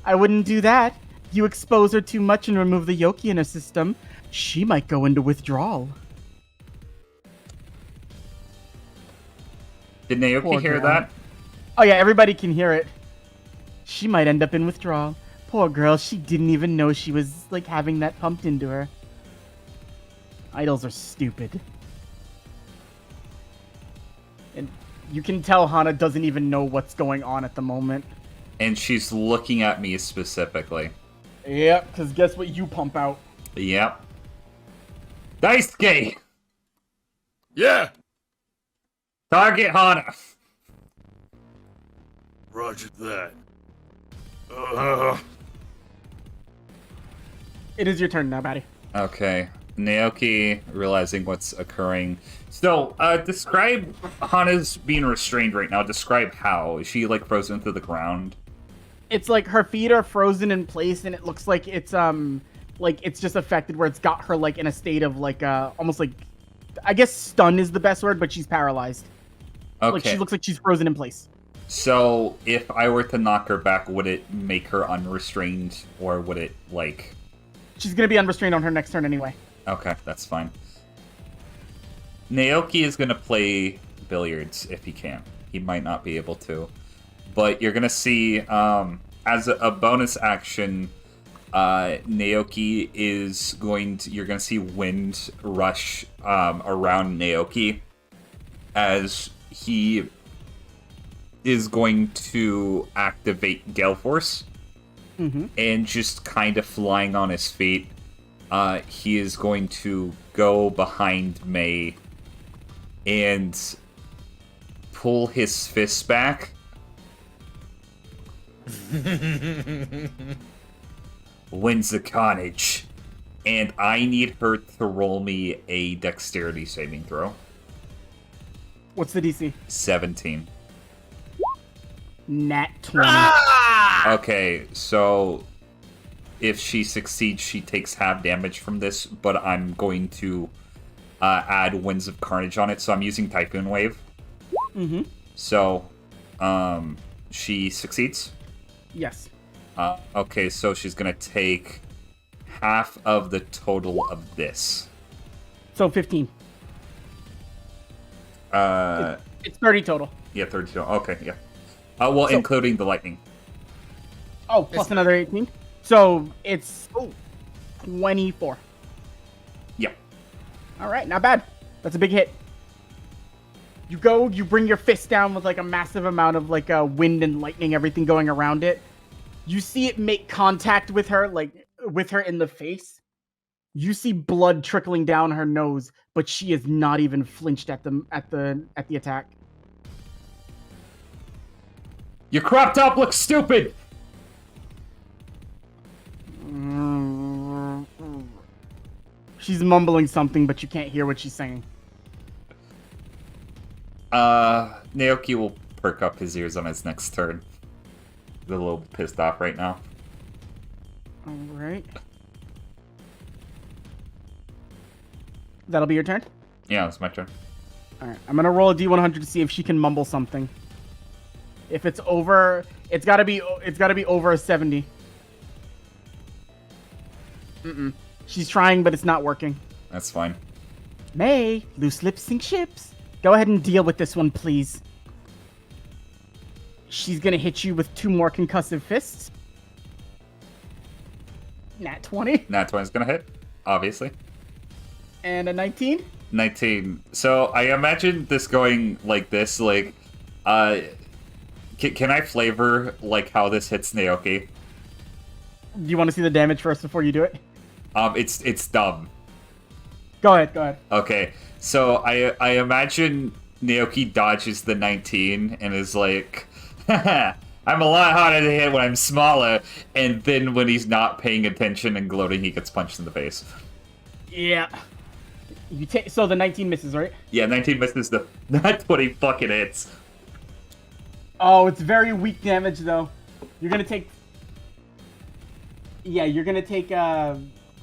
I wouldn't do that. You expose her too much and remove the Yoki in her system, she might go into withdrawal. Did Naoki Poor hear girl. that? Oh yeah, everybody can hear it. She might end up in withdrawal. Poor girl, she didn't even know she was, like, having that pumped into her. Idols are stupid. And you can tell Hana doesn't even know what's going on at the moment. And she's looking at me specifically. Yep, because guess what you pump out? Yep. Daisuke! Yeah. Target Hana! Roger that. It is your turn now, Batty. Okay. Naoki, realizing what's occurring. So, describe Hana's being restrained right now. Describe how. Is she, like, frozen to the ground? It's like her feet are frozen in place, and it looks like it's just affected where it's got her like in a state of like almost like, I guess stun is the best word, but she's paralyzed. Okay. Like she looks like she's frozen in place. So, if I were to knock her back, would it make her unrestrained, or would it, like... She's gonna be unrestrained on her next turn anyway. Okay, that's fine. Naoki is gonna play billiards if he can. He might not be able to. But you're gonna see, as a bonus action, Naoki is going to... You're gonna see wind rush around Naoki as he is going to activate Gale Force. And just kind of flying on his feet, he is going to go behind Mei and pull his fists back. Wins the carnage. And I need her to roll me a dexterity saving throw. What's the DC? 17. Nat 20. Okay, so if she succeeds, she takes half damage from this, but I'm going to add Winds of Carnage on it, so I'm using Typhoon Wave. Mm-hmm. So, she succeeds. Yes. Okay, so she's gonna take half of the total of this. So 15. It's 30 total. Yeah, 32. Okay, yeah. Well, So- including the lightning. Oh, plus another 18. So it's 24. Yeah. All right, not bad. That's a big hit. You go, you bring your fist down with like a massive amount of like wind and lightning, everything going around it. You see it make contact with her, like with her in the face. You see blood trickling down her nose, but she is not even flinched at the attack. Your crop top looks stupid! She's mumbling something, but you can't hear what she's saying. Naoki will perk up his ears on his next turn. He's a little pissed off right now. All right. That'll be your turn? Yeah, it's my turn. All right. I'm going to roll a D100 to see if she can mumble something. If it's over, it's got to be over a 70. She's trying, but it's not working. That's fine. May, loose lips sink ships. Go ahead and deal with this one, please. She's going to hit you with 2 more concussive fists. Nat 20 Nat 20's gonna hit, obviously. and a 19. 19. So I imagine this going like this, like, can I flavor, like, how this hits Naoki? Do you want to see the damage first before you do it? It's dumb. Go ahead. Okay, so I imagine Naoki dodges the 19 and is like, haha, I'm a lot harder to hit when I'm smaller, and then when he's not paying attention and gloating, he gets punched in the face. Yeah. So the 19 misses, right? Yeah, 19 misses the... That's what he fucking hits. Oh, it's very weak damage, though. You're gonna take... Yeah, you're gonna take,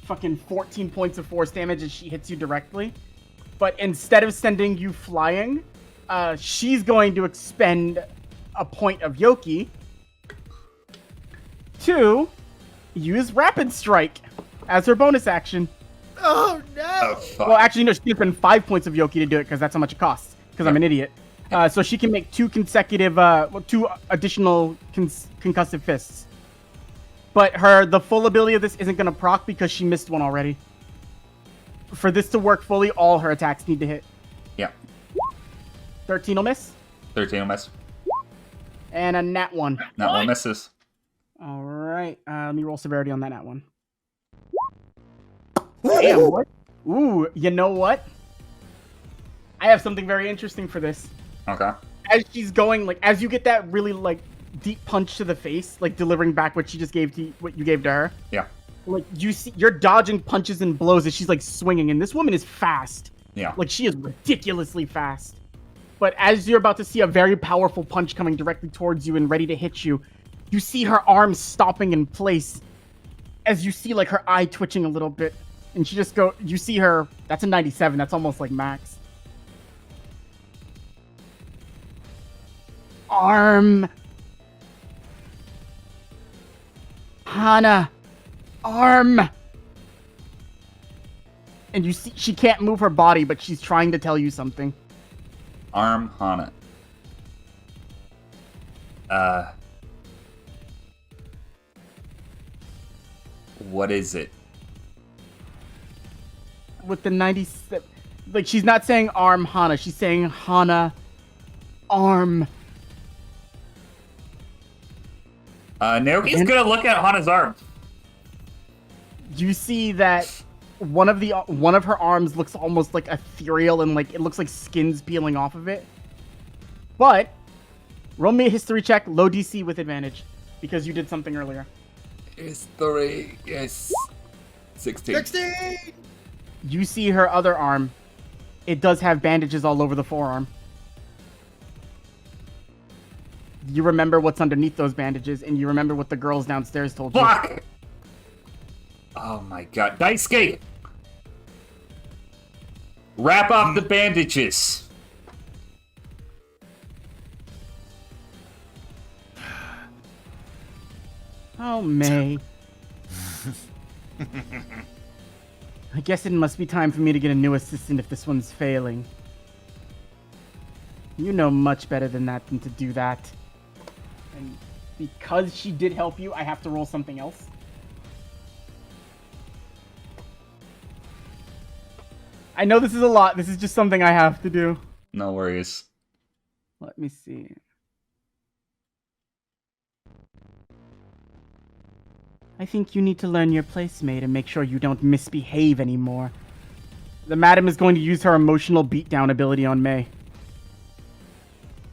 fucking 14 points of force damage as she hits you directly. But instead of sending you flying, she's going to expend a point of Yoki to use Rapid Strike as her bonus action. Oh no! Oh, fuck. Well, actually, no, she can spend 5 points of Yoki to do it because that's how much it costs. Because I'm an idiot. So she can make 2 additional concussive fists. But the full ability of this isn't going to proc because she missed one already. For this to work fully, all her attacks need to hit. Yeah. 13 will miss. 13 will miss. And a nat 1. That one misses. All right. Let me roll severity on that nat 1. Damn, what? Ooh, you know what? I have something very interesting for this. Okay. As she's going, like, as you get that really, like, deep punch to the face, like, delivering back what she just gave to what you gave to her. Yeah. Like, you're dodging punches and blows as she's, like, swinging, and this woman is fast. Yeah. Like, she is ridiculously fast. But as you're about to see a very powerful punch coming directly towards you and ready to hit you, you see her arms stopping in place as you see, like, her eye twitching a little bit. And she just you see her, that's a 97, that's almost like max. Arm. Hana. Arm. And you see, she can't move her body, but she's trying to tell you something. Arm Hana. What is it? With the 97, like, she's not saying arm Hana, she's saying Hana arm. Naoki's gonna look at Hana's arm. You see that one of her arms looks almost like ethereal and like it looks like skin's peeling off of it. But roll me a history check, low DC with advantage, because you did something earlier. History, yes. 16. 16! You see her other arm. It does have bandages all over the forearm. You remember what's underneath those bandages, and you remember what the girls downstairs told you. Fuck! Oh my god. Daisuke! Wrap up the bandages. Oh, May. I guess it must be time for me to get a new assistant if this one's failing. You know much better than that than to do that. And because she did help you, I have to roll something else. I know this is a lot. This is just something I have to do. No worries. Let me see. I think you need to learn your place, mate, and make sure you don't misbehave anymore. The madam is going to use her emotional beatdown ability on May.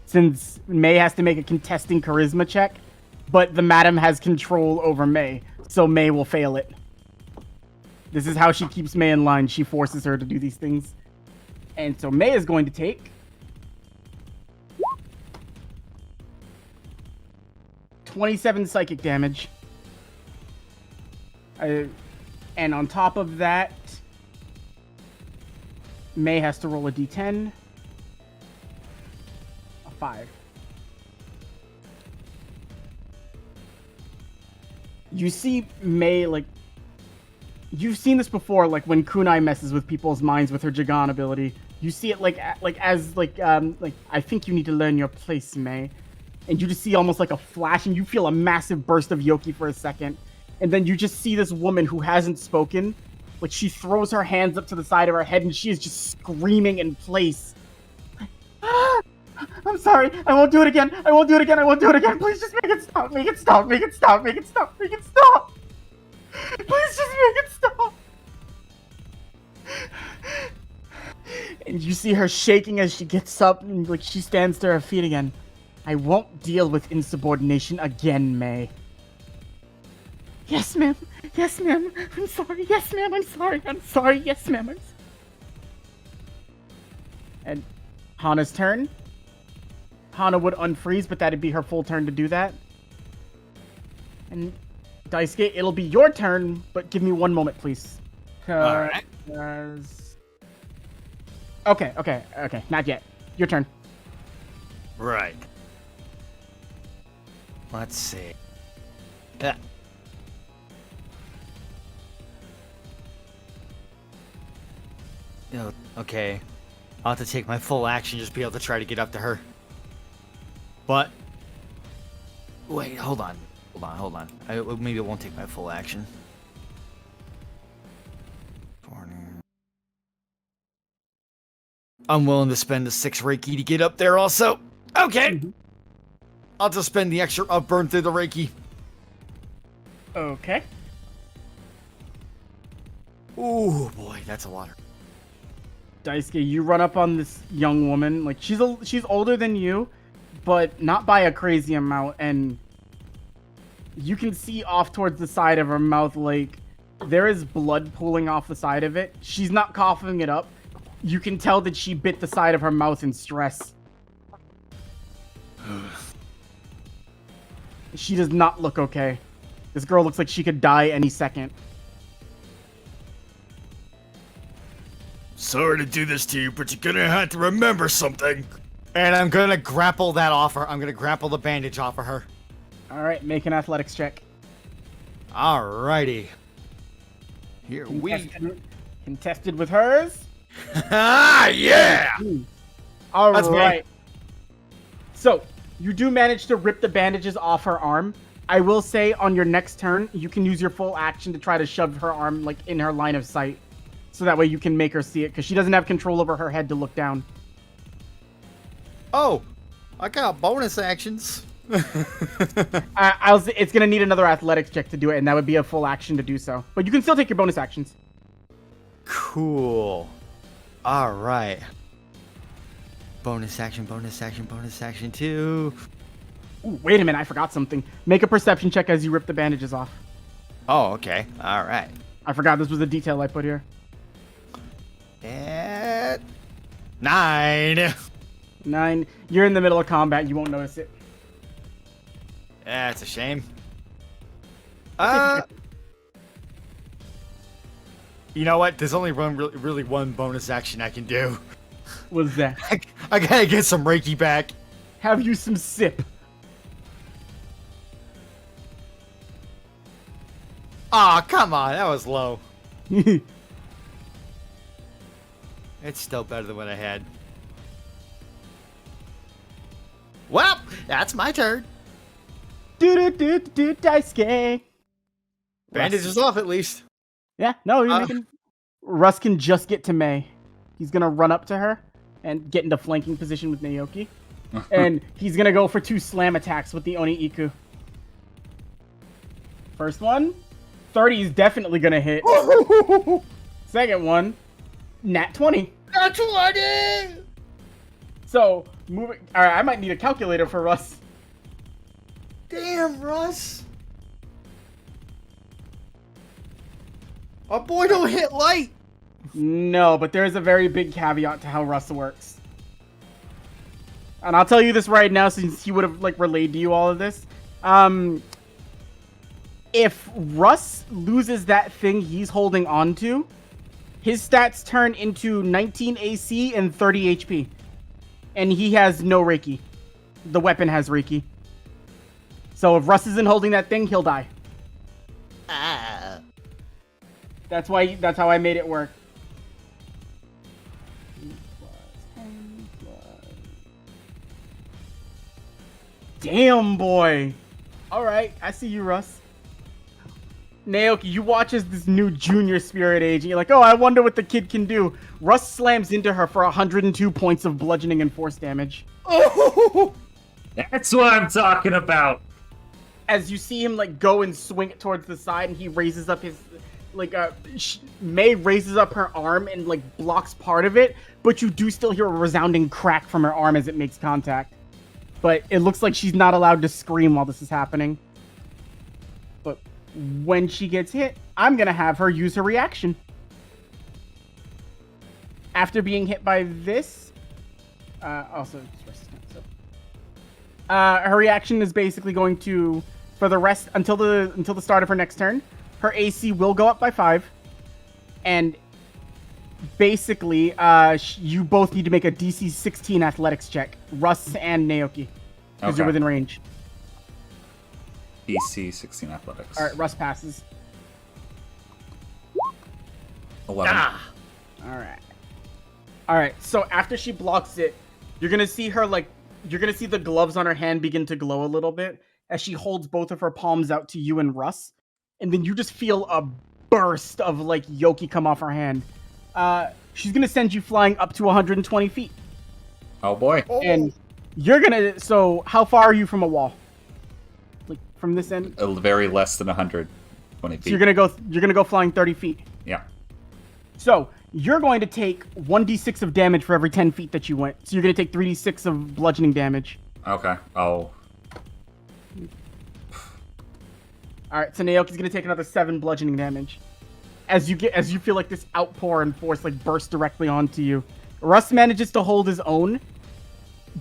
Since May has to make a contesting charisma check, but the madam has control over May, so May will fail it. This is how she keeps May in line. She forces her to do these things. And so May is going to take 27 psychic damage. And on top of that, May has to roll a d10. A 5. You see May, like... You've seen this before, like, when Kunai messes with people's minds with her Jagan ability. You see it, I think you need to learn your place, May. And you just see almost like a flash, and you feel a massive burst of Yoki for a second. And then you just see this woman who hasn't spoken. Like, she throws her hands up to the side of her head, and she is just screaming in place. I'm sorry. I won't do it again. I won't do it again. I won't do it again. Please just make it stop. Make it stop. Make it stop. Make it stop. Make it stop. Please just make it stop. And you see her shaking as she gets up, and like she stands to her feet again. I won't deal with insubordination again, May. Yes, ma'am. Yes, ma'am. I'm sorry. Yes, ma'am. I'm sorry. I'm sorry. Yes, ma'am. I'm sorry. And Hana's turn. Hana would unfreeze, but that'd be her full turn to do that. And Daisuke, it'll be your turn, but give me one moment, please. Alright. Okay. Not yet. Your turn. Right. Let's see. Okay. I'll have to take my full action just be able to try to get up to her. But... Wait, hold on. Maybe it won't take my full action. I'm willing to spend the 6 Reiki to get up there also. Okay. I'll just spend the extra. I'll burn through the Reiki. Okay. Ooh, boy, that's a lot. Daisuke, you run up on this young woman. Like, she's older than you, but not by a crazy amount. And you can see off towards the side of her mouth, like, there is blood pooling off the side of it. She's not coughing it up. You can tell that she bit the side of her mouth in stress. She does not look okay. This girl looks like she could die any second. Sorry to do this to you, but you're gonna have to remember something. And I'm gonna grapple that off her. I'm gonna grapple the bandage off of her. Alright, make an athletics check. Alrighty. Here we... Contested with hers. Ah, yeah! That's me. Alright. So, you do manage to rip the bandages off her arm. I will say, on your next turn, you can use your full action to try to shove her arm, like, in her line of sight. So that way you can make her see it, because she doesn't have control over her head to look down. Oh, I got bonus actions. It's going to need another athletics check to do it, and that would be a full action to do so. But you can still take your bonus actions. Cool. Alright. Bonus action too. Ooh, wait a minute, I forgot something. Make a perception check as you rip the bandages off. Oh, okay. Alright. I forgot this was a detail I put here. And 9. 9. You're in the middle of combat. You won't notice it. That's a shame. You know what? There's only really one bonus action I can do. Was that? I gotta get some Reiki back. Have you some sip? Aw, come on. That was low. It's still better than what I had. Well, that's my turn. Daisuke. Bandages off at least. Yeah, no, you're making. Russ can just get to May. He's gonna run up to her and get into flanking position with Naoki. And he's gonna go for 2 slam attacks with the Oni Iku. First one, 30 is definitely gonna hit. Second one, nat 20. Nat 20! So, moving. Alright, I might need a calculator for Russ. Damn, Russ. Our boy don't hit light. No, but there's a very big caveat to how Russ works. And I'll tell you this right now, since he would have like relayed to you all of this. If Russ loses that thing he's holding on to, his stats turn into 19 AC and 30 HP. And he has no Reiki. The weapon has Reiki. So if Russ isn't holding that thing, he'll die. That's how I made it work. Damn, boy. All right, I see you, Russ. Naoki, you watch as this new junior spirit age, and you're like, oh, I wonder what the kid can do. Russ slams into her for 102 points of bludgeoning and force damage. Oh, that's what I'm talking about. As you see him like go and swing it towards the side, and he raises up his May raises up her arm and like blocks part of it, but you do still hear a resounding crack from her arm as it makes contact. But it looks like she's not allowed to scream while this is happening. But when she gets hit, I'm gonna have her use her reaction. After being hit by this, also it's resistant. So, her reaction is basically going to, for the rest until the start of her next turn, her AC will go up by 5, and basically, you both need to make a DC 16 athletics check, Russ and Naoki, because you're within range. DC 16 athletics. All right, Russ passes. 11. All right. So after she blocks it, you're gonna see the gloves on her hand begin to glow a little bit as she holds both of her palms out to you and Russ, and then you just feel a burst of like Yoki come off her hand. She's gonna send you flying up to 120 feet. Oh boy. And you're gonna. So how far are you from a wall? Like from this end? A very less than 120 feet. So you're gonna go flying 30 feet. Yeah. So you're going to take 1d6 of damage for every 10 feet that you went. So you're gonna take 3d6 of bludgeoning damage. Okay. Oh. All right. So Naoki's gonna take another 7 bludgeoning damage. As you feel like this outpour and force like burst directly onto you. Russ manages to hold his own,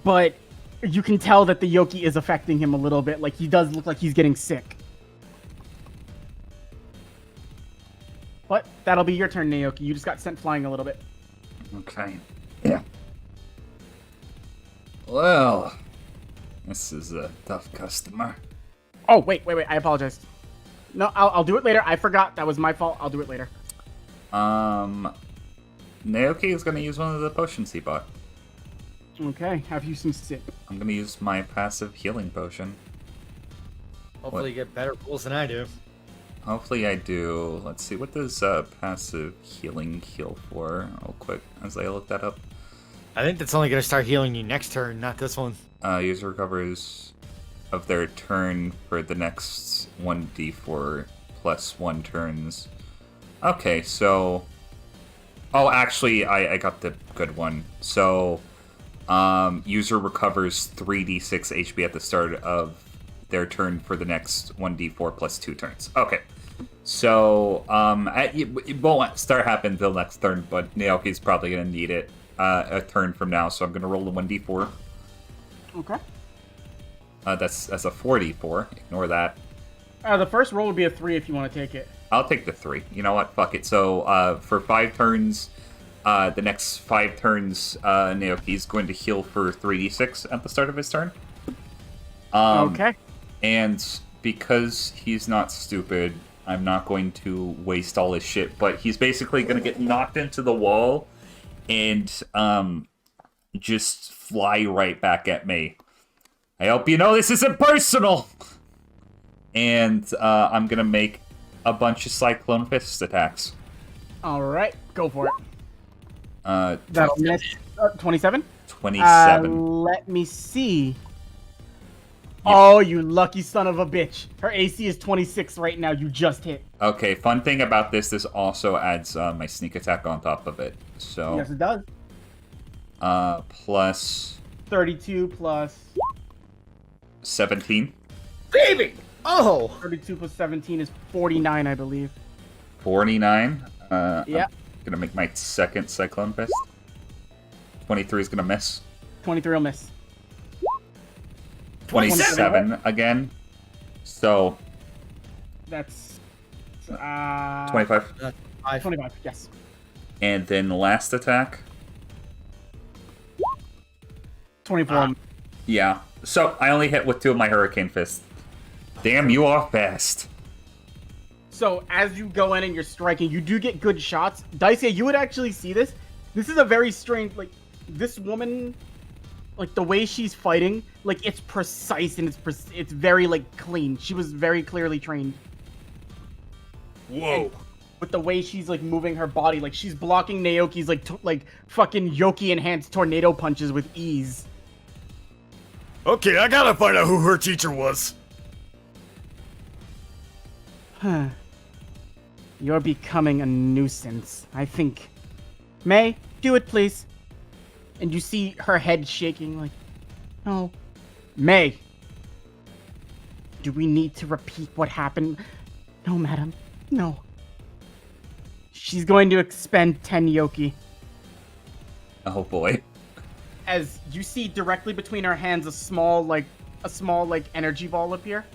but you can tell that the Yoki is affecting him a little bit. Like he does look like he's getting sick. But that'll be your turn, Naoki. You just got sent flying a little bit. Okay. Yeah. Well, this is a tough customer. Oh, wait. I apologize. No, I'll do it later. I forgot. That was my fault. I'll do it later. Naoki is going to use one of the potions he bought. Okay, have you some sip. I'm going to use my passive healing potion. Hopefully you get better rules than I do. Hopefully I do. Let's see, what does passive healing heal for? Real quick, as I look that up. I think that's only going to start healing you next turn, not this one. User recovers of their turn for the next 1d4 plus 1 turns. Okay, so... Oh, actually, I got the good one. So, user recovers 3d6 HP at the start of their turn for the next 1d4 plus 2 turns. Okay. So, it won't start happening until next turn, but Naoki's probably going to need it a turn from now, so I'm going to roll the 1d4. Okay. That's a 4d4. Ignore that. The first roll would be a 3 if you want to take it. I'll take the 3. You know what? Fuck it. So, for 5 turns, the next 5 turns, Naoki's going to heal for 3d6 at the start of his turn. Okay. And because he's not stupid, I'm not going to waste all his shit, but he's basically going to get knocked into the wall and just fly right back at me. I hope you know this isn't personal! And I'm going to make a bunch of Cyclone Fist attacks. All right, go for it. Uh, That'll miss. 27? 27. Let me see. Oh, you lucky son of a bitch. Her AC is 26 right now. You just hit. Okay, fun thing about this also adds my sneak attack on top of it. So, Yes, it does. plus 32 plus 17. Baby! Oh! 32 plus 17 is 49, I believe. 49. Yeah. I'm gonna make my second Cyclone Fist. 23 is gonna miss. 23 will miss. 27 again. So, That's 25. 25. Yes. And then the last attack. 24. Yeah. So, I only hit with 2 of my Hurricane Fists. Damn, you are fast. So as you go in and you're striking, you do get good shots. Daisuke, you would actually see this. This is a very strange, like, this woman, like, the way she's fighting, like, it's precise and it's very, like, clean. She was very clearly trained. Whoa. With the way she's, like, moving her body, like, she's blocking Naoki's, like, fucking Yoki-enhanced tornado punches with ease. Okay, I gotta find out who her teacher was. Huh. You're becoming a nuisance, I think. May, do it, please. And you see her head shaking, like, no. May. Do we need to repeat what happened? No, madam. No. She's going to expend 10 Yoki. Oh boy. As you see directly between her hands a small energy ball appear.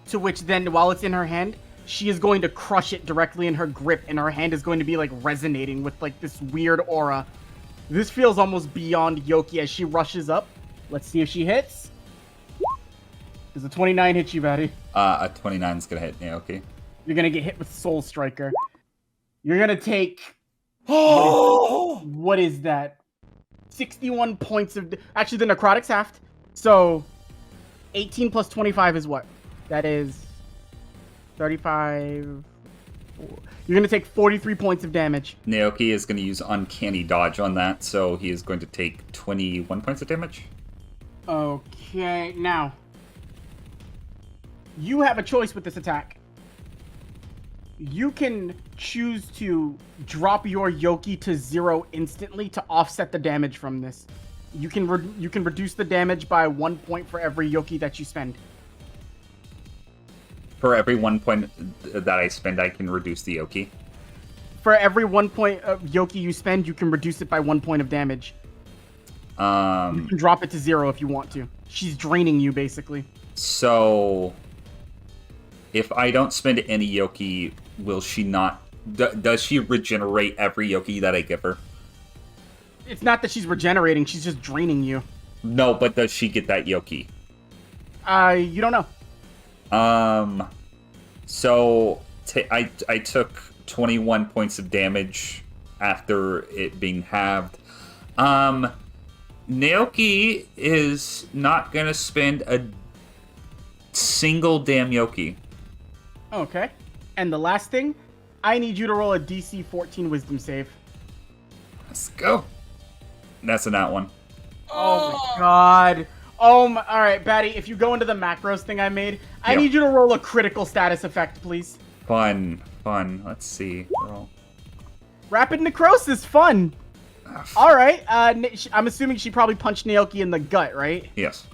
To which then, while it's in her hand, she is going to crush it directly in her grip, and her hand is going to be, like, resonating with, like, this weird aura. This feels almost beyond Yoki as she rushes up. Let's see if she hits. Does a 29 hit you, Batty? A 29 is gonna hit Naoki. You're gonna get hit with Soul Striker. You're gonna take... Oh! What is that? 61 points of... Actually, the necrotic's halved. So, 18 plus 25 is what? That is 35... You're going to take 43 points of damage. Naoki is going to use Uncanny Dodge on that, so he is going to take 21 points of damage. Okay, now. You have a choice with this attack. You can choose to drop your Yoki to 0 instantly to offset the damage from this. You can reduce the damage by 1 point for every Yoki that you spend. For every 1 point that I spend, I can reduce the Yoki. For every 1 point of Yoki you spend, you can reduce it by 1 point of damage. You can drop it to 0 if you want to. She's draining you, basically. So, if I don't spend any Yoki, will she not... does she regenerate every Yoki that I give her? It's not that she's regenerating, she's just draining you. No, but does she get that Yoki? You don't know. So I took 21 points of damage after it being halved. Naoki is not gonna spend a single damn Yoki. Okay. And the last thing, I need you to roll a DC 14 Wisdom save. Let's go. That's a nat one. Oh my god. Oh my, alright, Batty, if you go into the macros thing I made, I Yeah. need you to roll a critical status effect, please. Fun. Let's see. Roll. Rapid necrosis, fun. Alright, I'm assuming she probably punched Naoki in the gut, right? Yes.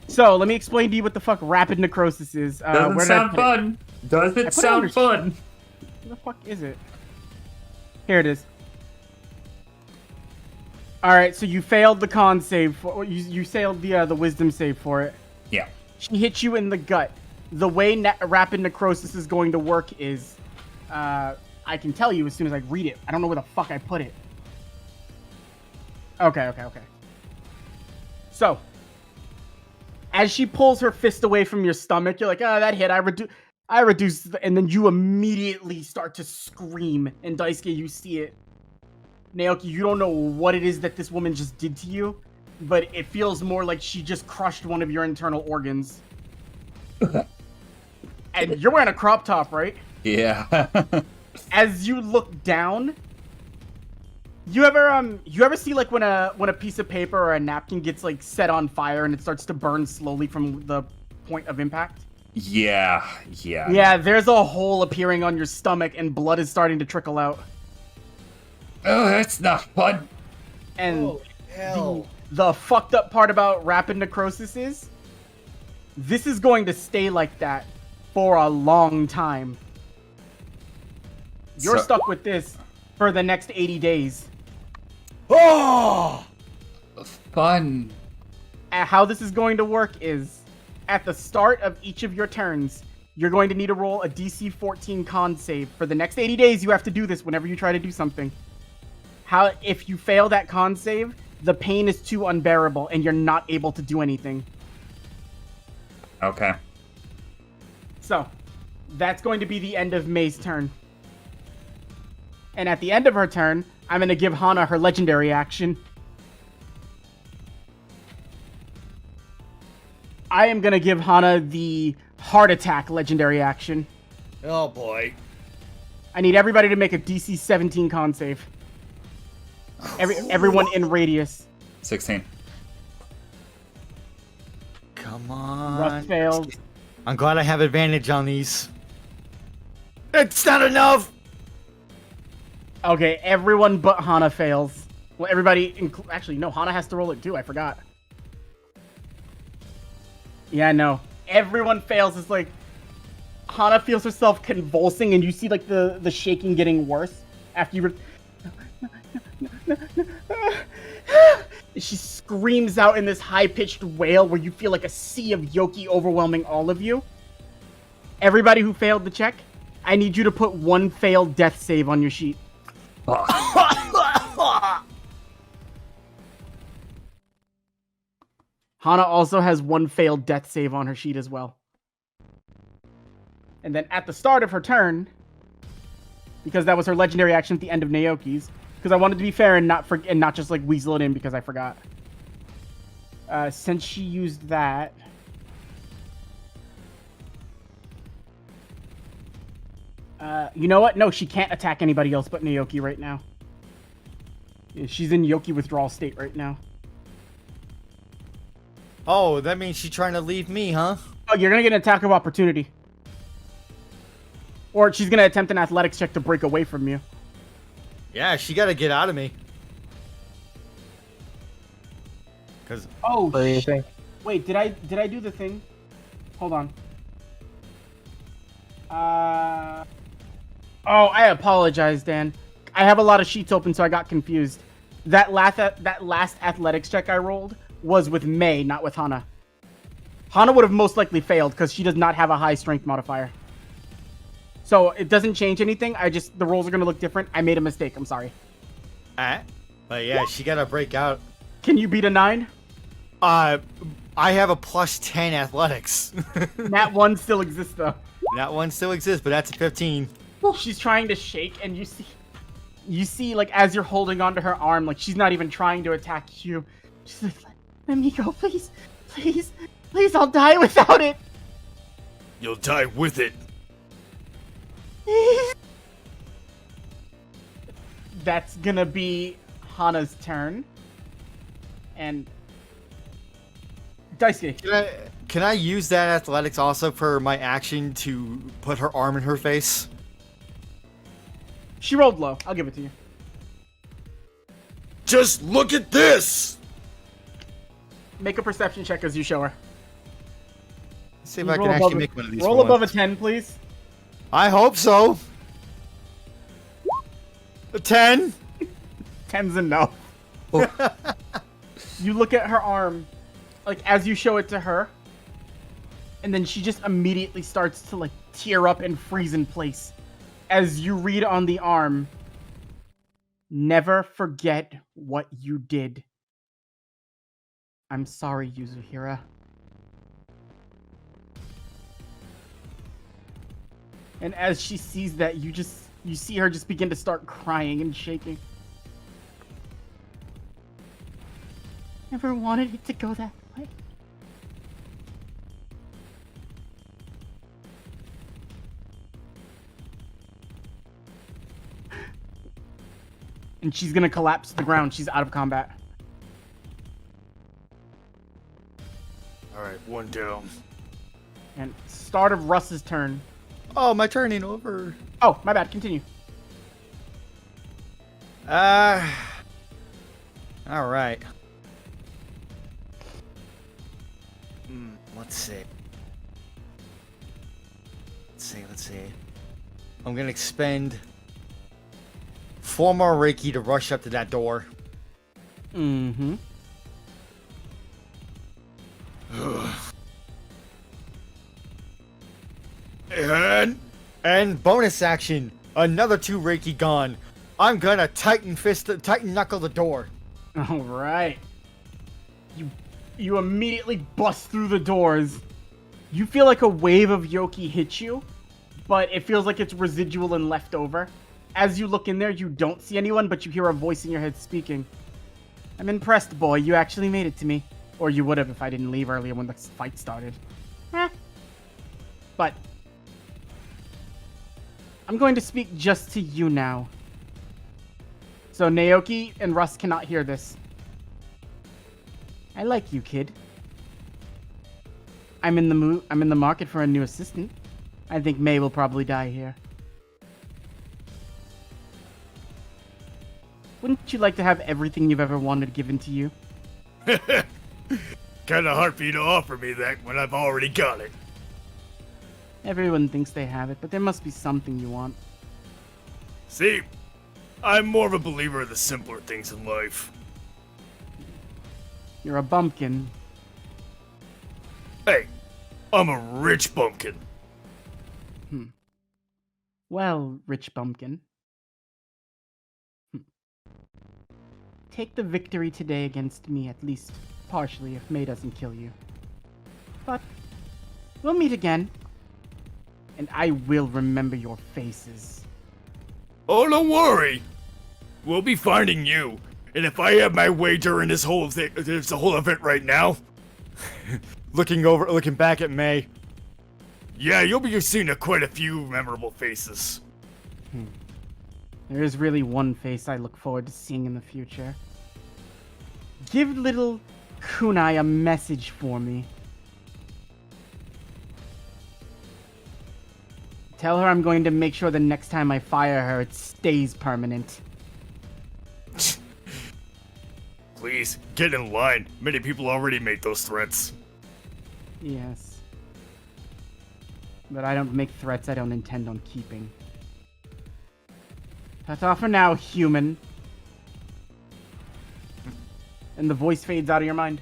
So, let me explain to you what the fuck rapid necrosis is. Doesn't where did I sound put it? fun. Doesn't put it sound under- fun. Where the fuck is it? Here it is. Alright, so you failed the con save for you failed the wisdom save for it. Yeah. She hit you in the gut. the way rapid necrosis is going to work is, I can tell you as soon as I read it. I don't know where the fuck I put it. Okay. So, as she pulls her fist away from your stomach, you're like, oh, that hit. I reduced, and then you immediately start to scream. And Daisuke, you see it. Naoki, you don't know what it is that this woman just did to you, but it feels more like she just crushed one of your internal organs. And you're wearing a crop top, right? Yeah. As you look down, you ever see like when a piece of paper or a napkin gets like set on fire and it starts to burn slowly from the point of impact? Yeah. Yeah, there's a hole appearing on your stomach and blood is starting to trickle out. Oh, that's not fun. And the fucked up part about rapid necrosis is this is going to stay like that for a long time. You're stuck with this for the next 80 days. Oh! Fun. And how this is going to work is at the start of each of your turns, you're going to need to roll a DC 14 con save. For the next 80 days, you have to do this whenever you try to do something. If you fail that con save, the pain is too unbearable and you're not able to do anything. Okay. So, that's going to be the end of May's turn. And at the end of her turn, I'm going to give Hana her legendary action. I am going to give Hana the heart attack legendary action. Oh boy. I need everybody to make a DC 17 con save. Everyone in radius. 16. Come on. Russ failed. I'm glad I have advantage on these. It's not enough! Okay, everyone but Hana fails. Well, everybody... Actually, no, Hana has to roll it too. I forgot. Yeah, no. Everyone fails. It's like... Hana feels herself convulsing, and you see, like, the shaking getting worse after you... She screams out in this high-pitched wail where you feel like a sea of Yoki overwhelming all of you. Everybody who failed the check, I need you to put one failed death save on your sheet. Hana also has one failed death save on her sheet as well. And then at the start of her turn, because that was her legendary action at the end of Naoki's, because I wanted to be fair and not just like weasel it in because I forgot. Since she used that, you know what? No, she can't attack anybody else but Naoki right now. She's in Yoki withdrawal state right now. Oh, that means she's trying to leave me, huh? Oh, you're gonna get an attack of opportunity. Or she's gonna attempt an athletics check to break away from you. Yeah, she gotta get out of me. Cause What do you think? Wait, did I do the thing? Hold on. Oh, I apologize, Dan. I have a lot of sheets open, so I got confused. That last athletics check I rolled was with May, not with Hana. Hana would have most likely failed because she does not have a high strength modifier. So it doesn't change anything. The rolls are gonna look different. I made a mistake. I'm sorry. but yeah, she gotta break out. Can you beat a 9? I have a +10 athletics. That one still exists though. That one still exists, but that's a 15. She's trying to shake, and you see, like, as you're holding onto her arm, like, she's not even trying to attack you. She's like, let me go, please, please, please, I'll die without it. You'll die with it. That's gonna be Hana's turn. And Daisuke. Can I use that athletics also for my action to put her arm in her face? She rolled low. I'll give it to you. Just look at this! Make a perception check as you show her. Let's see if I can actually make one of these. Roll above a 10, please. I hope so. A 10? 10's enough. You look at her arm, like, as you show it to her, And then she just immediately starts to like tear up and freeze in place. As you read on the arm, never forget what you did. I'm sorry, Yuzuhira. And as she sees that, you see her just begin to start crying and shaking. Never wanted it to go that way. And she's gonna collapse to the ground. She's out of combat. Alright, one down. And start of Russ's turn. Oh, my turn ain't over. Oh, my bad. Continue. All right. Let's see. Let's see. I'm gonna expend 4 more Reiki to rush up to that door. Mm-hmm. And bonus action, another 2 Reiki gone. I'm gonna tighten knuckle the door. All right. You immediately bust through the doors. You feel like a wave of Yoki hits you, but it feels like it's residual and left over. As you look in there, you don't see anyone, but you hear a voice in your head speaking. I'm impressed, boy. You actually made it to me. Or you would have if I didn't leave earlier when the fight started. But I'm going to speak just to you now. So Naoki and Russ cannot hear this. I like you, kid. I'm in the market for a new assistant. I think May will probably die here. Wouldn't you like to have everything you've ever wanted given to you? Kinda hard for you to offer me that when I've already got it. Everyone thinks they have it, but there must be something you want. See, I'm more of a believer of the simpler things in life. You're a bumpkin. Hey, I'm a rich bumpkin. Well, rich bumpkin. Take the victory today against me, at least partially, if May doesn't kill you. But we'll meet again. And I will remember your faces. Oh, don't worry. We'll be finding you. And if I have my way during this whole thing, there's a whole event right now. looking back at May. Yeah, you'll be seeing quite a few memorable faces. There is really one face I look forward to seeing in the future. Give little Kunai a message for me. Tell her I'm going to make sure the next time I fire her, it stays permanent. Please, get in line. Many people already made those threats. Yes. But I don't make threats I don't intend on keeping. Ta-ta for now, human. And the voice fades out of your mind.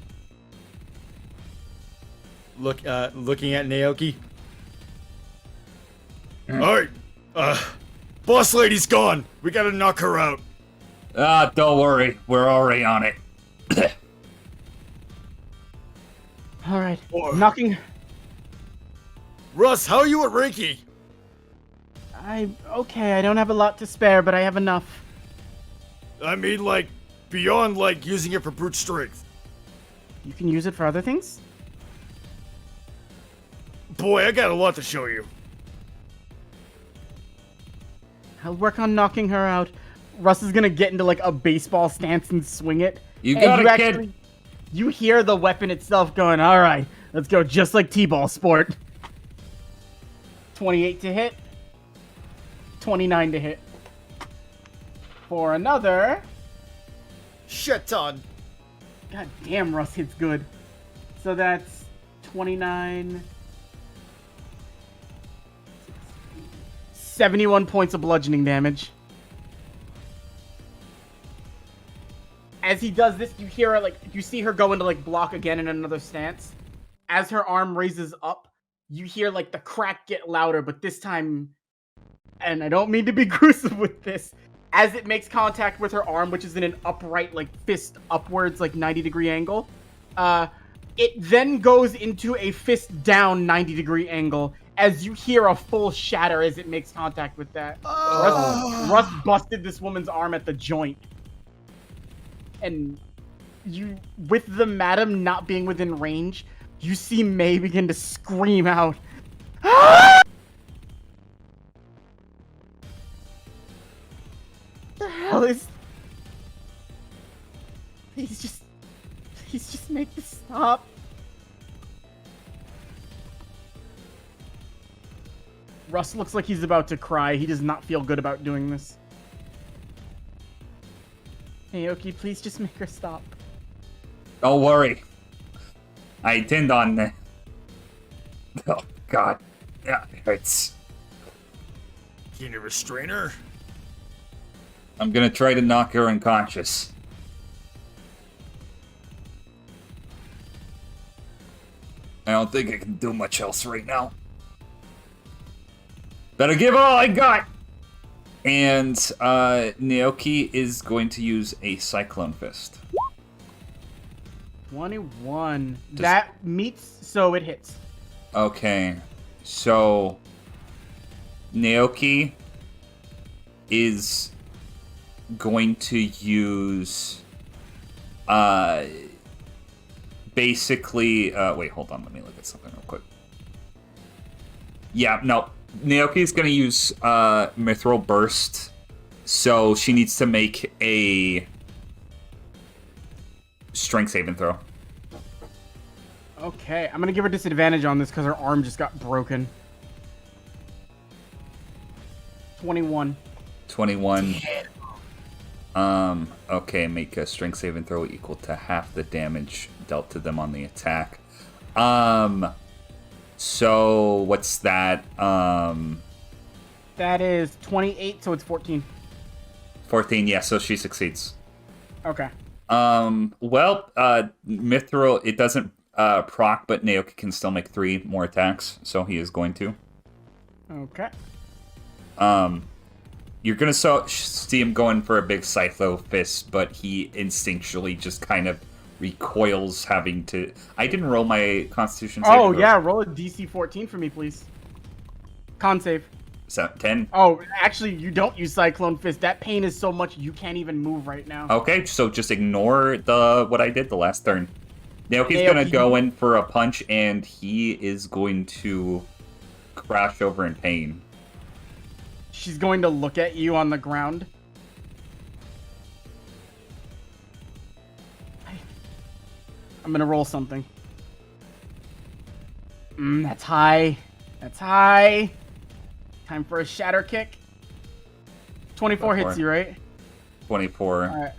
Looking at Naoki. Alright, boss lady's gone. We gotta knock her out. Don't worry. We're already on it. Alright, Or- knocking... Russ, how are you at Reiki? Okay, I don't have a lot to spare, but I have enough. I mean, like, beyond, like, using it for brute strength. You can use it for other things? Boy, I got a lot to show you. I'll work on knocking her out. Russ is gonna get into like a baseball stance and swing it. You And got you it, kid. You hear the weapon itself going, alright, let's go just like T-ball sport. 28 to hit. 29 to hit. For another... Shit ton. God damn, Russ hits good. So that's 29... 71 points of bludgeoning damage. As he does this, you hear her, like, you see her go into, like, block again in another stance. As her arm raises up, you hear like the crack get louder, but this time, and I don't mean to be gruesome with this, as it makes contact with her arm, which is in an upright, like fist upwards, like 90-degree angle, it then goes into a fist down 90-degree angle as you hear a full shatter as it makes contact with that. Russ busted this woman's arm at the joint. And you, with the madam not being within range, you see May begin to scream out. The hell is... Please just make this stop. Russ looks like he's about to cry. He does not feel good about doing this. Naoki, please just make her stop. Don't worry. I intend on... Oh, God. Yeah, it hurts. Can you restrain her? I'm gonna try to knock her unconscious. I don't think I can do much else right now. Better give all I got! And, Naoki is going to use a Cyclone Fist. 21. That meets, so it hits. Okay, so... Naoki is going to use... basically... wait, hold on, let me look at something real quick. Yeah, no. Naoki's gonna use Mithril Burst, so she needs to make a strength saving throw. Okay, I'm gonna give her disadvantage on this because her arm just got broken. 21. 21. Okay, make a strength saving throw equal to half the damage dealt to them on the attack. So what's that? That is 28, so it's 14. 14, yeah, so she succeeds. Okay. Well, Mithril, it doesn't proc, but Naoki can still make 3 more attacks, so he is going to. Okay. You're gonna see him going for a big Scytho Fist, but he instinctually just kind of recoils, having to... I didn't roll my Constitution save. Oh, yeah, roll a DC 14 for me, please. Con save. 10? Oh, actually, you don't use Cyclone Fist. That pain is so much you can't even move right now. Okay, so just ignore what I did the last turn. Naoki's Naoki. gonna go in for a punch, and he is going to crash over in pain. She's going to look at you on the ground. I'm gonna roll something. That's high. That's high. Time for a shatter kick. 24 hits you, right? 24. Alright.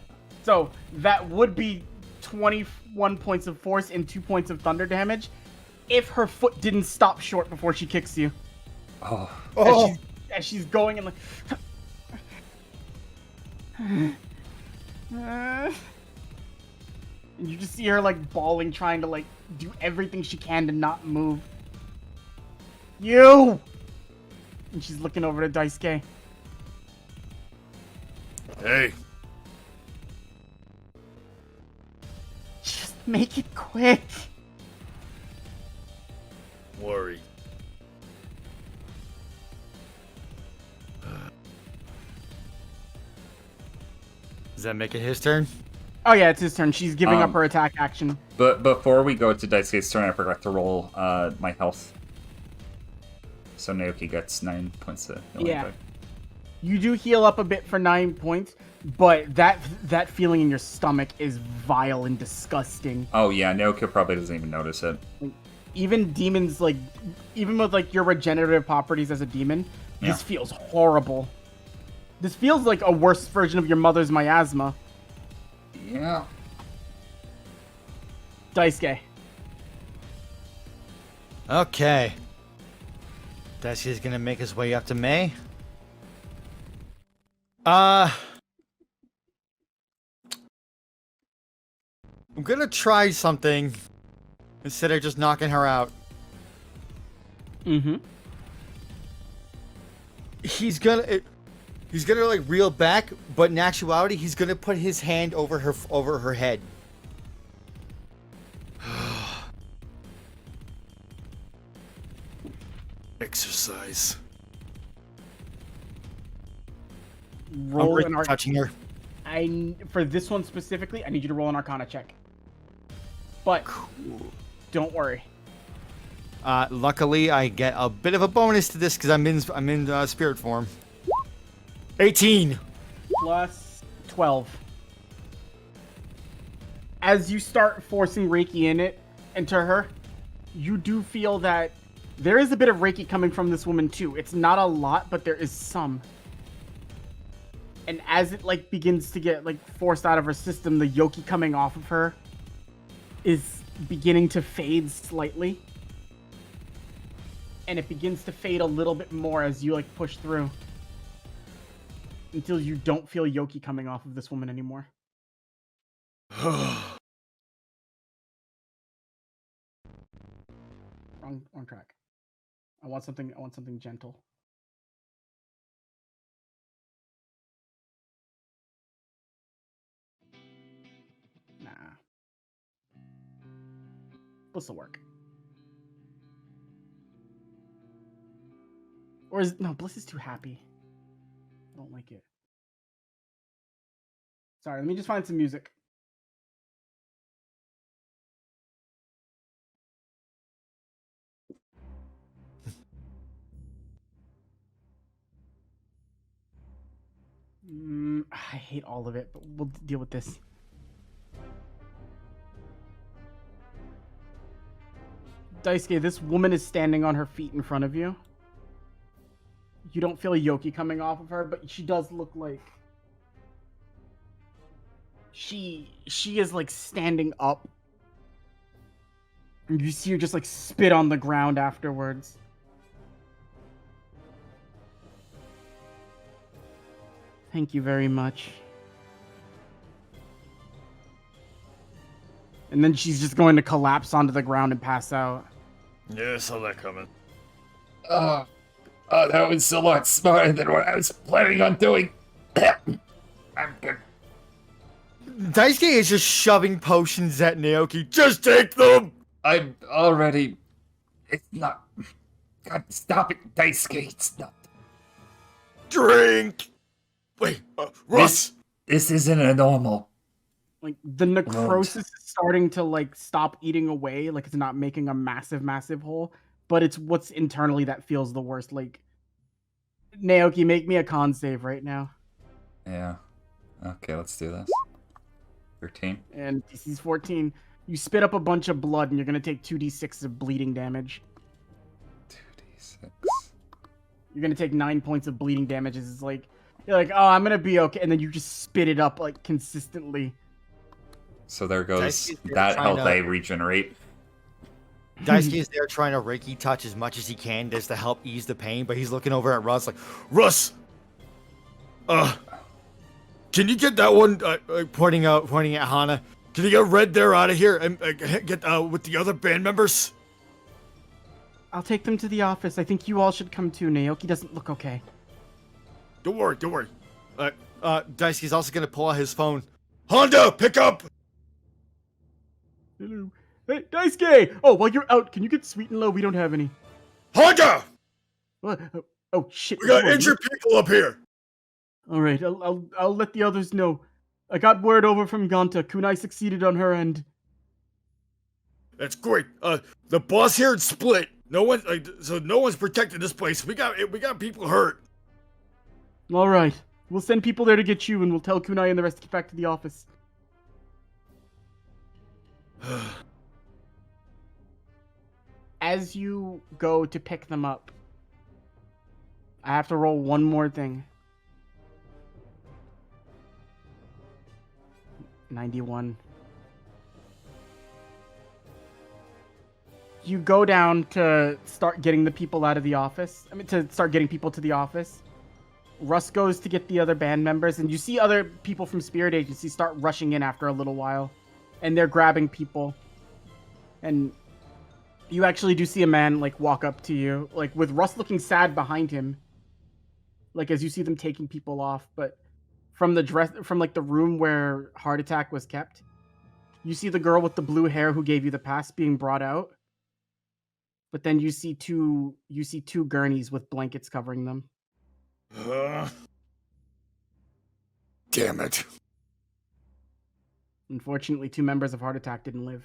So that would be 21 points of force and 2 points of thunder damage if her foot didn't stop short before she kicks you. Oh. As she's going and like... And you just see her like bawling, trying to like do everything she can to not move. You! And she's looking over to Daisuke. Hey, Just make it quick. worry. Does that make it his turn? Oh yeah, it's his turn. She's giving up Um, her attack action. But before we go to Daisuke's turn, I forgot to roll my health. So Naoki gets 9 points of healing Yeah. back. You do heal up a bit for 9 points, but that feeling in your stomach is vile and disgusting. Oh yeah, Naoki probably doesn't even notice it. Even demons, like, even with like your regenerative properties as a demon, Yeah. this feels horrible. This feels like a worse version of your mother's miasma. Yeah. Daisuke. Okay. Daisuke's gonna make his way up to May. I'm gonna try something instead of just knocking her out. Mm-hmm. He's gonna like reel back, but in actuality, he's gonna put his hand over her head. Exercise. Roll an arc. touching her. For this one specifically, I need you to roll an Arcana check. But don't worry. Luckily, I get a bit of a bonus to this because I'm in spirit form. 18. Plus 12. As you start forcing Reiki into her, you do feel that there is a bit of Reiki coming from this woman too. It's not a lot, but there is some. And as it like begins to get like forced out of her system, the Yoki coming off of her is beginning to fade slightly. And it begins to fade a little bit more as you like push through. Until you don't feel Yoki coming off of this woman anymore. Wrong track. I want something gentle. Nah. This'll work. Or is no, Bliss is too happy. I don't like it. Sorry, let me just find some music. I hate all of it, but we'll deal with this. Daisuke, this woman is standing on her feet in front of you. You don't feel a Yoki coming off of her, but she does look like she is like standing up. And you see her just like spit on the ground afterwards. Thank you very much. And then she's just going to collapse onto the ground and pass out. Yeah, I saw that coming. Oh, that was a lot smarter than what I was planning on doing. I'm good. Daisuke is just shoving potions at Naoki. Just take them! I'm already... It's not... God, stop it, Daisuke. It's not... Drink! Wait, Russ! This isn't a normal... Like, the necrosis is starting to, like, stop eating away. Like, it's not making a massive hole. But it's what's internally that feels the worst. Like, Naoki, make me a con save right now. Yeah. Okay, let's do this. 13. And DC's 14. You spit up a bunch of blood, and you're going to take 2d6 of bleeding damage. 2d6. You're going to take 9 points of bleeding damage. It's like, you're like, oh, I'm going to be okay. And then you just spit it up, like, consistently. So there goes Daisuke's that trying health to- I regenerate. Daisuke is there trying to Reiki touch as much as he can just to help ease the pain, but he's looking over at Russ like, Russ! Can you get that one, pointing at Hana. can you get Red there out of here and get, with the other band members? I'll take them to the office. I think you all should come too. Naoki doesn't look okay. Don't worry. Daisuke's also gonna pull out his phone. Honda, pick up! Hello. Hey, Daisuke! Oh, while you're out, can you get sweet and low? We don't have any. Honda! What? Oh, shit. We got Whoa, injured people up here! All right, I'll let the others know. I got word over from Ganta. Kunai succeeded on her end. That's great. The boss here is split. No one's protecting this place. We got people hurt. All right. We'll send people there to get you, and we'll tell Kunai and the rest to get back to the office. As you go to pick them up, I have to roll one more thing. 91. You go down to start getting the people out of the office. To start getting people to the office. Russ goes to get the other band members, and you see other people from Spirit Agency start rushing in after a little while. And they're grabbing people. And You actually do see a man like walk up to you, like with Russ looking sad behind him. Like as you see them taking people off, but from the room where Heart Attack was kept, you see the girl with the blue hair who gave you the pass being brought out. But then you see two gurneys with blankets covering them. Damn it. Unfortunately, 2 members of Heart Attack didn't live.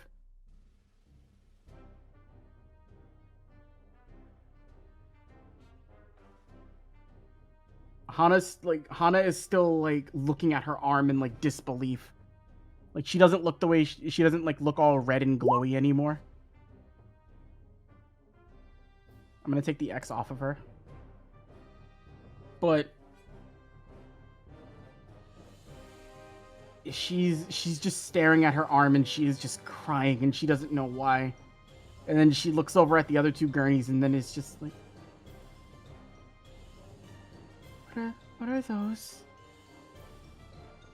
Hana is still like looking at her arm in like disbelief. Like she doesn't look the way she doesn't like look all red and glowy anymore. I'm gonna take the X off of her. But she's just staring at her arm and she is just crying and she doesn't know why. And then she looks over at the other 2 gurneys and then it's just like, what are those?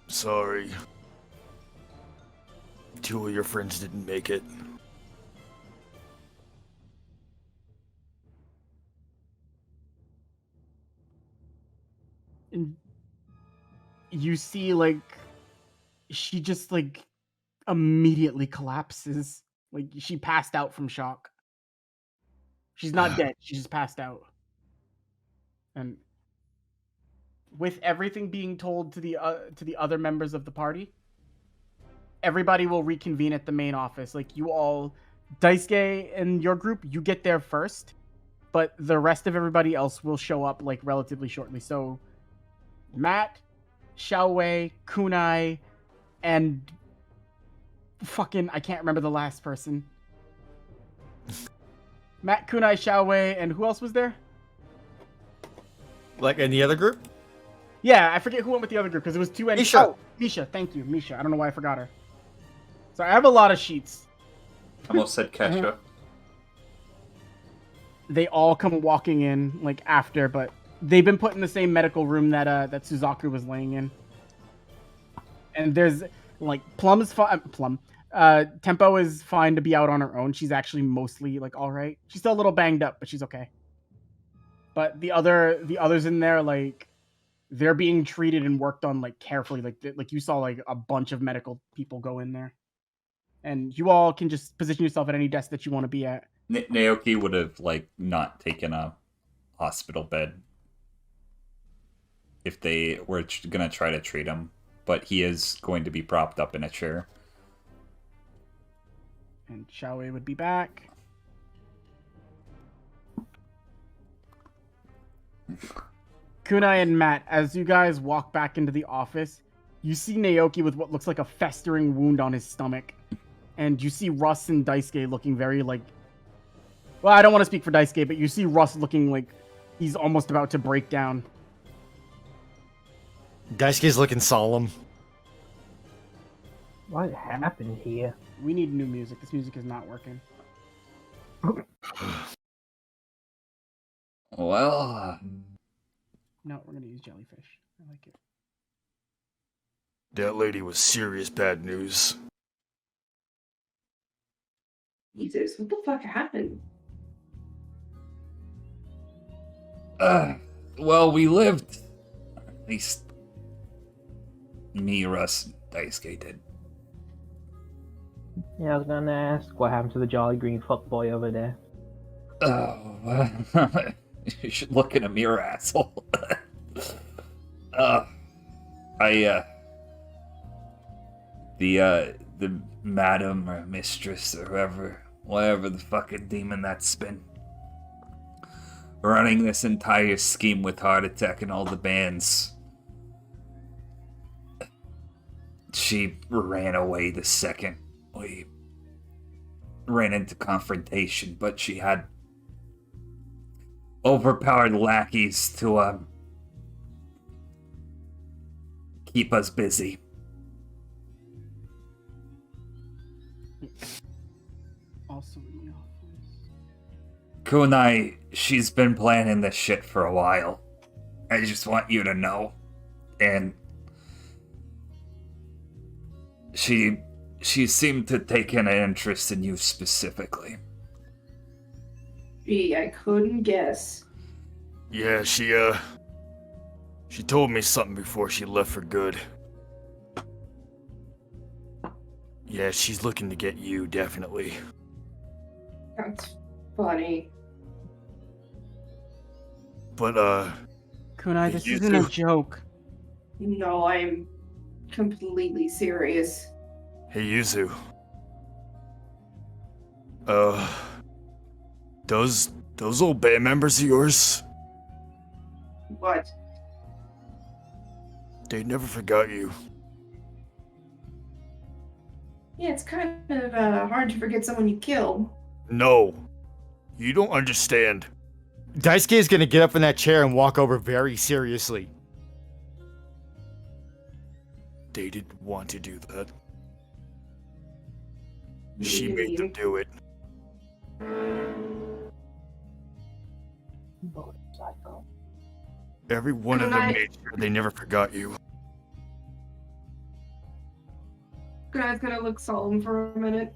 Sorry. 2 of your friends didn't make it. And you see like she just like immediately collapses. Like she passed out from shock. She's not dead. She just passed out. And with everything being told to the other members of the party, everybody will reconvene at the main office. Like you all, Daisuke and your group, you get there first, but the rest of everybody else will show up like relatively shortly. So Matt, Xiaowei, Kunai, and fucking I can't remember the last person. Matt, Kunai, Xiaowei, and who else was there? Like in the other group? Yeah, I forget who went with the other group because it was 2 and Misha. Oh, Misha, thank you, Misha. I don't know why I forgot her. So I have a lot of sheets. Almost said Kesha. They all come walking in like after, but they've been put in the same medical room that Suzaku was laying in. And there's like Tempo is fine to be out on her own. She's actually mostly like all right. She's still a little banged up, but she's okay. But the others in there, like they're being treated and worked on like carefully. Like you saw like a bunch of medical people go in there, and you all can just position yourself at any desk that you want to be at. Naoki would have like not taken a hospital bed if they were gonna try to treat him, but he is going to be propped up in a chair. And Xiaowei would be back. Kunai and Matt, as you guys walk back into the office, you see Naoki with what looks like a festering wound on his stomach. And you see Russ and Daisuke looking very like... Well, I don't want to speak for Daisuke, but you see Russ looking like he's almost about to break down. Daisuke's looking solemn. What happened here? We need new music. This music is not working. Well, No, we're going to use Jellyfish. I like it. That lady was serious bad news. Jesus, what the fuck happened? well, we lived. At least me, Russ, and Daisuke did. Yeah, I was gonna ask what happened to the jolly green fuckboy over there. Oh, you should look in a mirror, asshole. The madam or mistress or whatever the fucking demon that's been running this entire scheme with Heart Attack and all the bands. She ran away the second we ran into confrontation, but she had overpowered lackeys to keep us busy. Also in the office. Kunai, she's been planning this shit for a while. I just want you to know. And she seemed to take an interest in you specifically. Gee, I couldn't guess. Yeah, she told me something before she left for good. Yeah, she's looking to get you, definitely. That's funny. But, Kunai, this You isn't a too. joke. No, I'm completely serious. hey, Yuzu. Those old band members of yours, What? they never forgot you. Yeah, it's kind of hard to forget someone you killed. No. You don't understand. Daisuke is gonna get up in that chair and walk over very seriously. They didn't want to do that. What do She you made them mean? do it. Motorcycle. Every one of them Kunai- made sure they never forgot you. Kunai's gonna look solemn for a minute.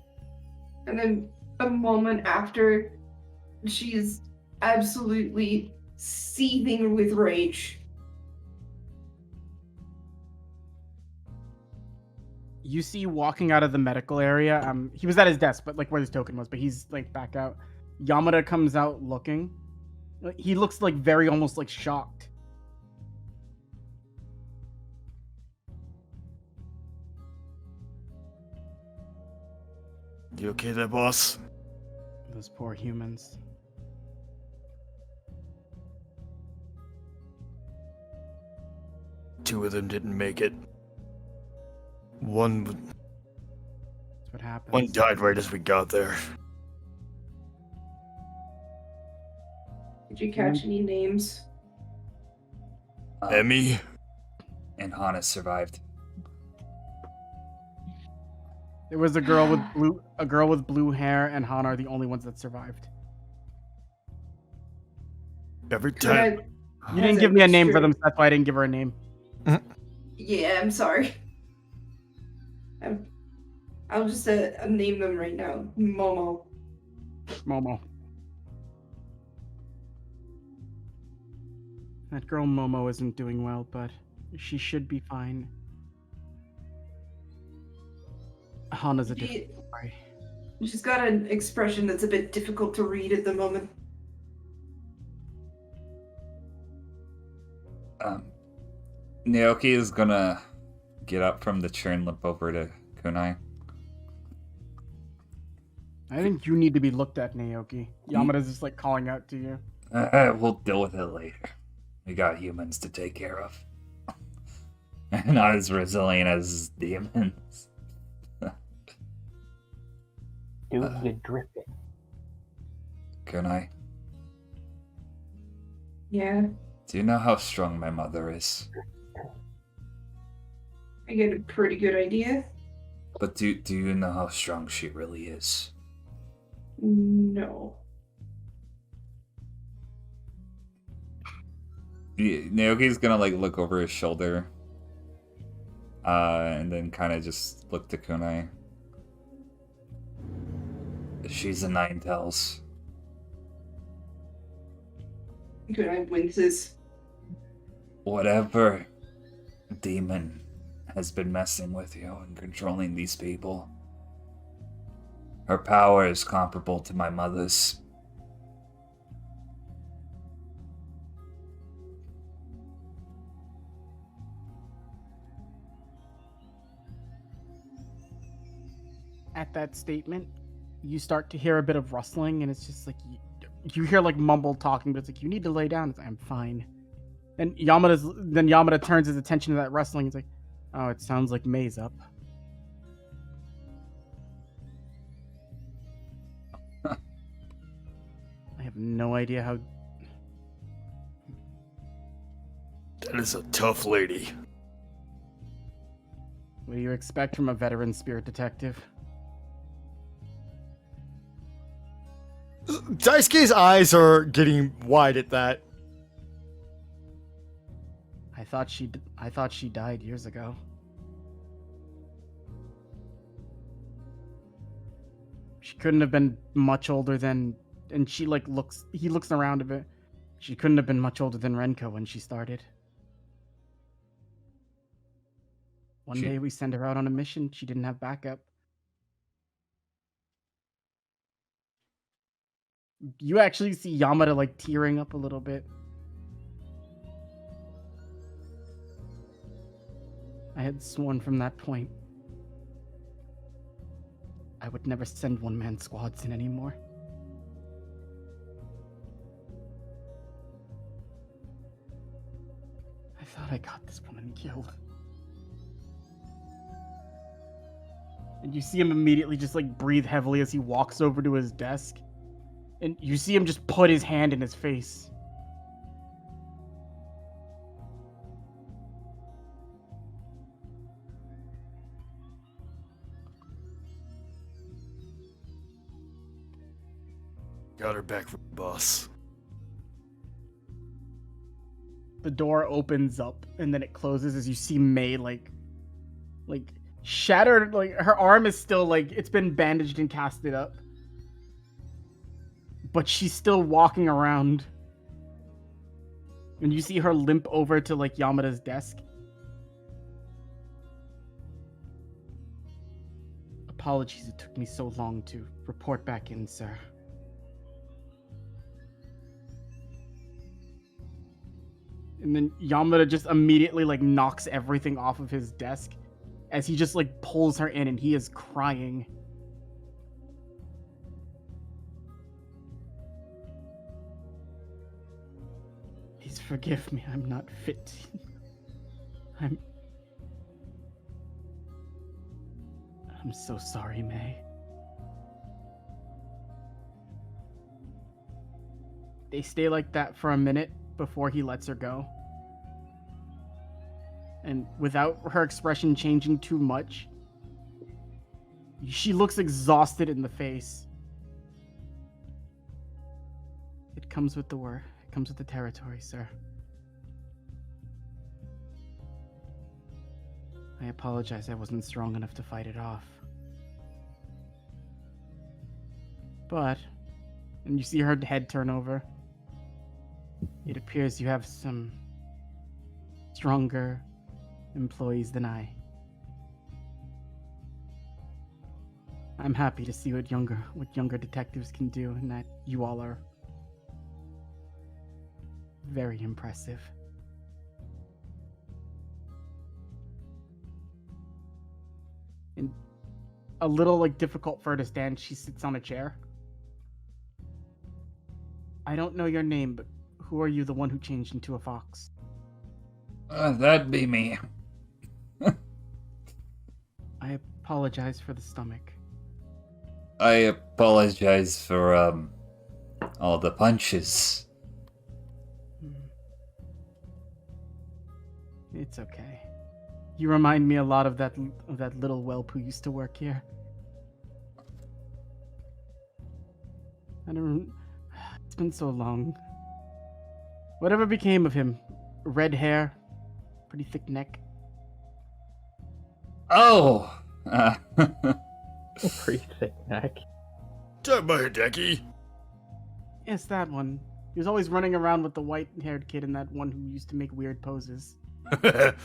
And then a moment after, she's absolutely seething with rage. You see walking out of the medical area. He was at his desk, but like where this token was, but he's like back out. Yamada comes out looking. He looks like very almost like shocked. You okay there, boss? Those poor humans. Two of them didn't make it. One That's what happens. one died right as we got there. Did you catch any names? Emmy, And Hana survived. There was a girl with blue hair, and Hana are the only ones that survived. every time. Kunai, You didn't As give a me a name for true- them, so that's why I didn't give her a name. yeah, I'm sorry. I'll just name them right now. Momo. Momo. That girl Momo isn't doing well, but she should be fine. Hana's a different story. She's got an expression that's a bit difficult to read at the moment. Naoki is gonna get up from the chair and limp over to Kunai. I think you need to be looked at, Naoki. Yamada's just like calling out to you. We'll deal with it later. We got humans to take care of. Not as resilient as demons. Dude, you're dripping. Kunai, Yeah, do you know how strong my mother is? I get a pretty good idea. But do you know how strong she really is? No. Naoki's gonna like look over his shoulder, and then kind of just look to Kunai. She's a Ninetales. Kunai winces. Whatever demon has been messing with you and controlling these people, her power is comparable to my mother's. At that statement, you start to hear a bit of rustling, and it's just like you hear like mumble talking, but it's like you need to lay down. It's like, I'm fine. And Yamada turns his attention to that rustling. It's like, oh, it sounds like May's up. I have no idea how. That is a tough lady. What do you expect from a veteran spirit detective? Daisuke's eyes are getting wide at that. I thought she died years ago. She couldn't have been much older than and she like looks. He looks around a bit. She couldn't have been much older than Renko when she started. One She- day we send her out on a mission. She didn't have backup. You actually see Yamada like tearing up a little bit. I had sworn from that point I would never send one-man squads in anymore. I thought I got this woman killed. And you see him immediately just like breathe heavily as he walks over to his desk. And you see him just put his hand in his face. Got her back, boss. The door opens up and then it closes as you see May like shattered, like her arm is still like it's been bandaged and casted up. But she's still walking around. And you see her limp over to like Yamada's desk. Apologies it took me so long to report back in, sir. And then Yamada just immediately like knocks everything off of his desk as he just like pulls her in and he is crying. Please forgive me, I'm not fit. I'm so sorry, May. They stay like that for a minute before he lets her go. And without her expression changing too much, she looks exhausted in the face. It comes with the work. It comes with the territory, sir. I apologize I wasn't strong enough to fight it off. But, and you see her head turn over. It appears you have some stronger employees than I. I'm happy to see what younger detectives can do, and that you all are very impressive. And a little like difficult for her to stand, she sits on a chair. I don't know your name, but who are you, the one who changed into a fox? That'd be me. I apologize for the stomach. I apologize for, all the punches. It's okay. You remind me a lot of that little whelp who used to work here. I don't. It's been so long. Whatever became of him? Red hair, pretty thick neck. Oh! Pretty thick neck. Talk about Hideki. Yes, that one. He was always running around with the white-haired kid and that one who used to make weird poses. They're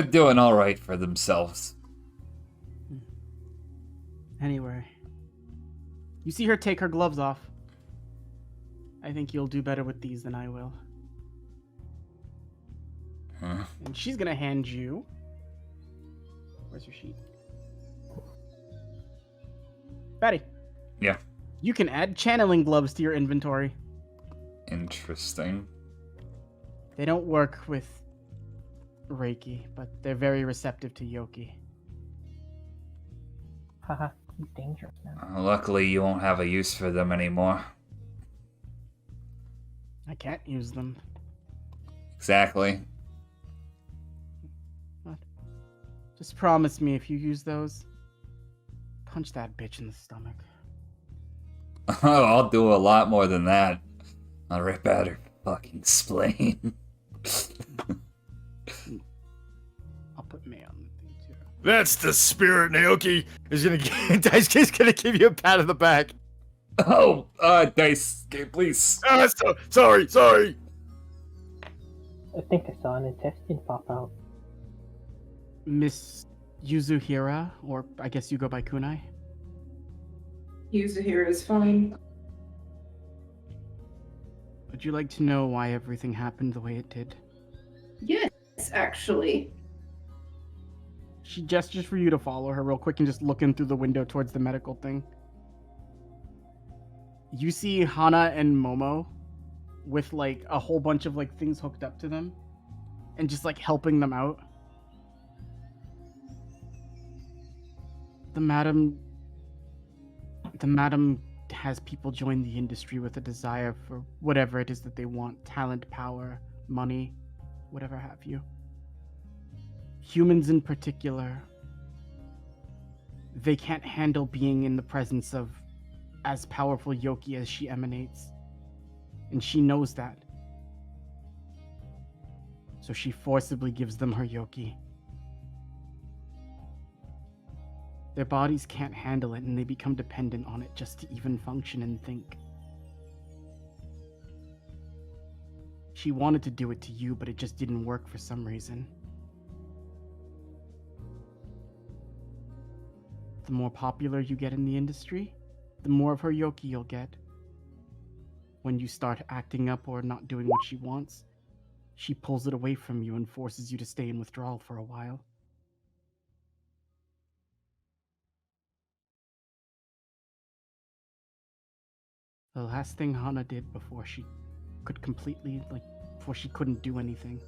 doing alright for themselves. Anyway, you see her take her gloves off. I think you'll do better with these than I will. Huh? And she's gonna hand you. Where's your sheet? Batty. Yeah. You can add channeling gloves to your inventory. Interesting. They don't work with Reiki, but they're very receptive to Yoki. Haha, he's dangerous now. Luckily, you won't have a use for them anymore. I can't use them. Exactly. What? Just promise me if you use those, punch that bitch in the stomach. Oh, I'll do a lot more than that. I'll rip out her fucking spleen. I'll put May on the thing too. That's the spirit. Naoki is gonna Daisuke's gonna give you a pat on the back. Oh, Dice, please. Ah, sorry. I think I saw an intestine pop out. Miss Yuzuhira, or I guess you go by Kunai. Yuzuhira is fine. Would you like to know why everything happened the way it did? Yes, actually. She gestures for you to follow her real quick and just look in through the window towards the medical thing. You see Hana and Momo with like a whole bunch of like things hooked up to them and just like helping them out. The madam has people join the industry with a desire for whatever it is that they want, talent, power, money, whatever have you. Humans in particular, they can't handle being in the presence of as powerful Yoki as she emanates. And she knows that. So she forcibly gives them her Yoki. Their bodies can't handle it and they become dependent on it just to even function and think. She wanted to do it to you, but it just didn't work for some reason. The more popular you get in the industry, the more of her Yoki you'll get. When you start acting up or not doing what she wants, she pulls it away from you and forces you to stay in withdrawal for a while. The last thing Hana did before she could completely, before she couldn't do anything.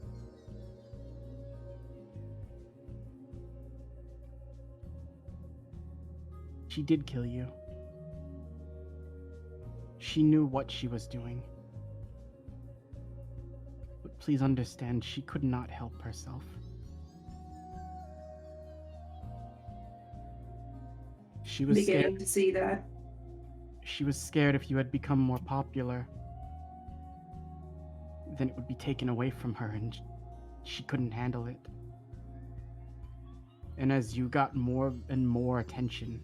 She did kill you. She knew what she was doing. But please understand, she could not help herself. She was Beginning scared. to see that. She was scared if you had become more popular, then it would be taken away from her and she couldn't handle it. And as you got more and more attention,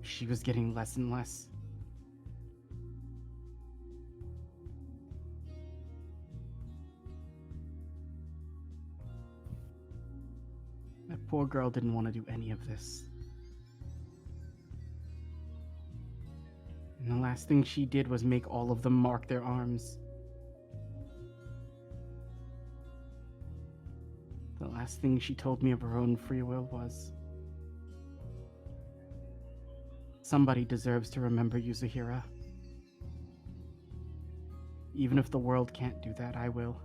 she was getting less and less. That poor girl didn't want to do any of this. And the last thing she did was make all of them mark their arms. The last thing she told me of her own free will was, somebody deserves to remember Yuzuhira. Even if the world can't do that, I will.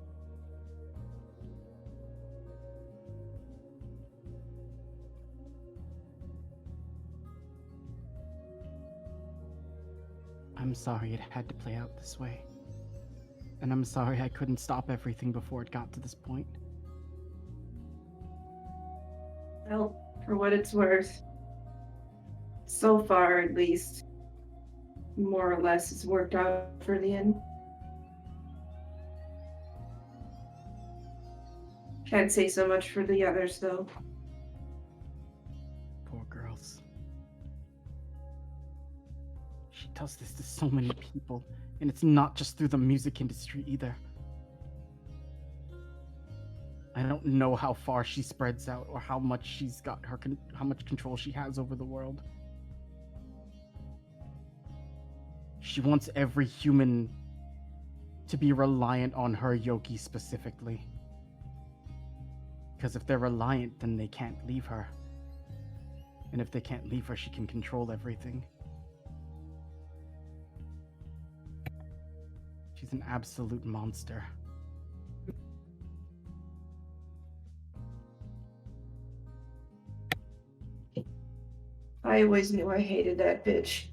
I'm sorry it had to play out this way. And I'm sorry I couldn't stop everything before it got to this point. Well, for what it's worth, so far at least, more or less it's worked out for the end. Can't say so much for the others though. Poor girls. She does this to so many people, and it's not just through the music industry either. I don't know how far she spreads out or how much she's got how much control she has over the world. She wants every human to be reliant on her Yoki specifically. Because if they're reliant, then they can't leave her. And if they can't leave her, she can control everything. She's an absolute monster. I always knew I hated that bitch.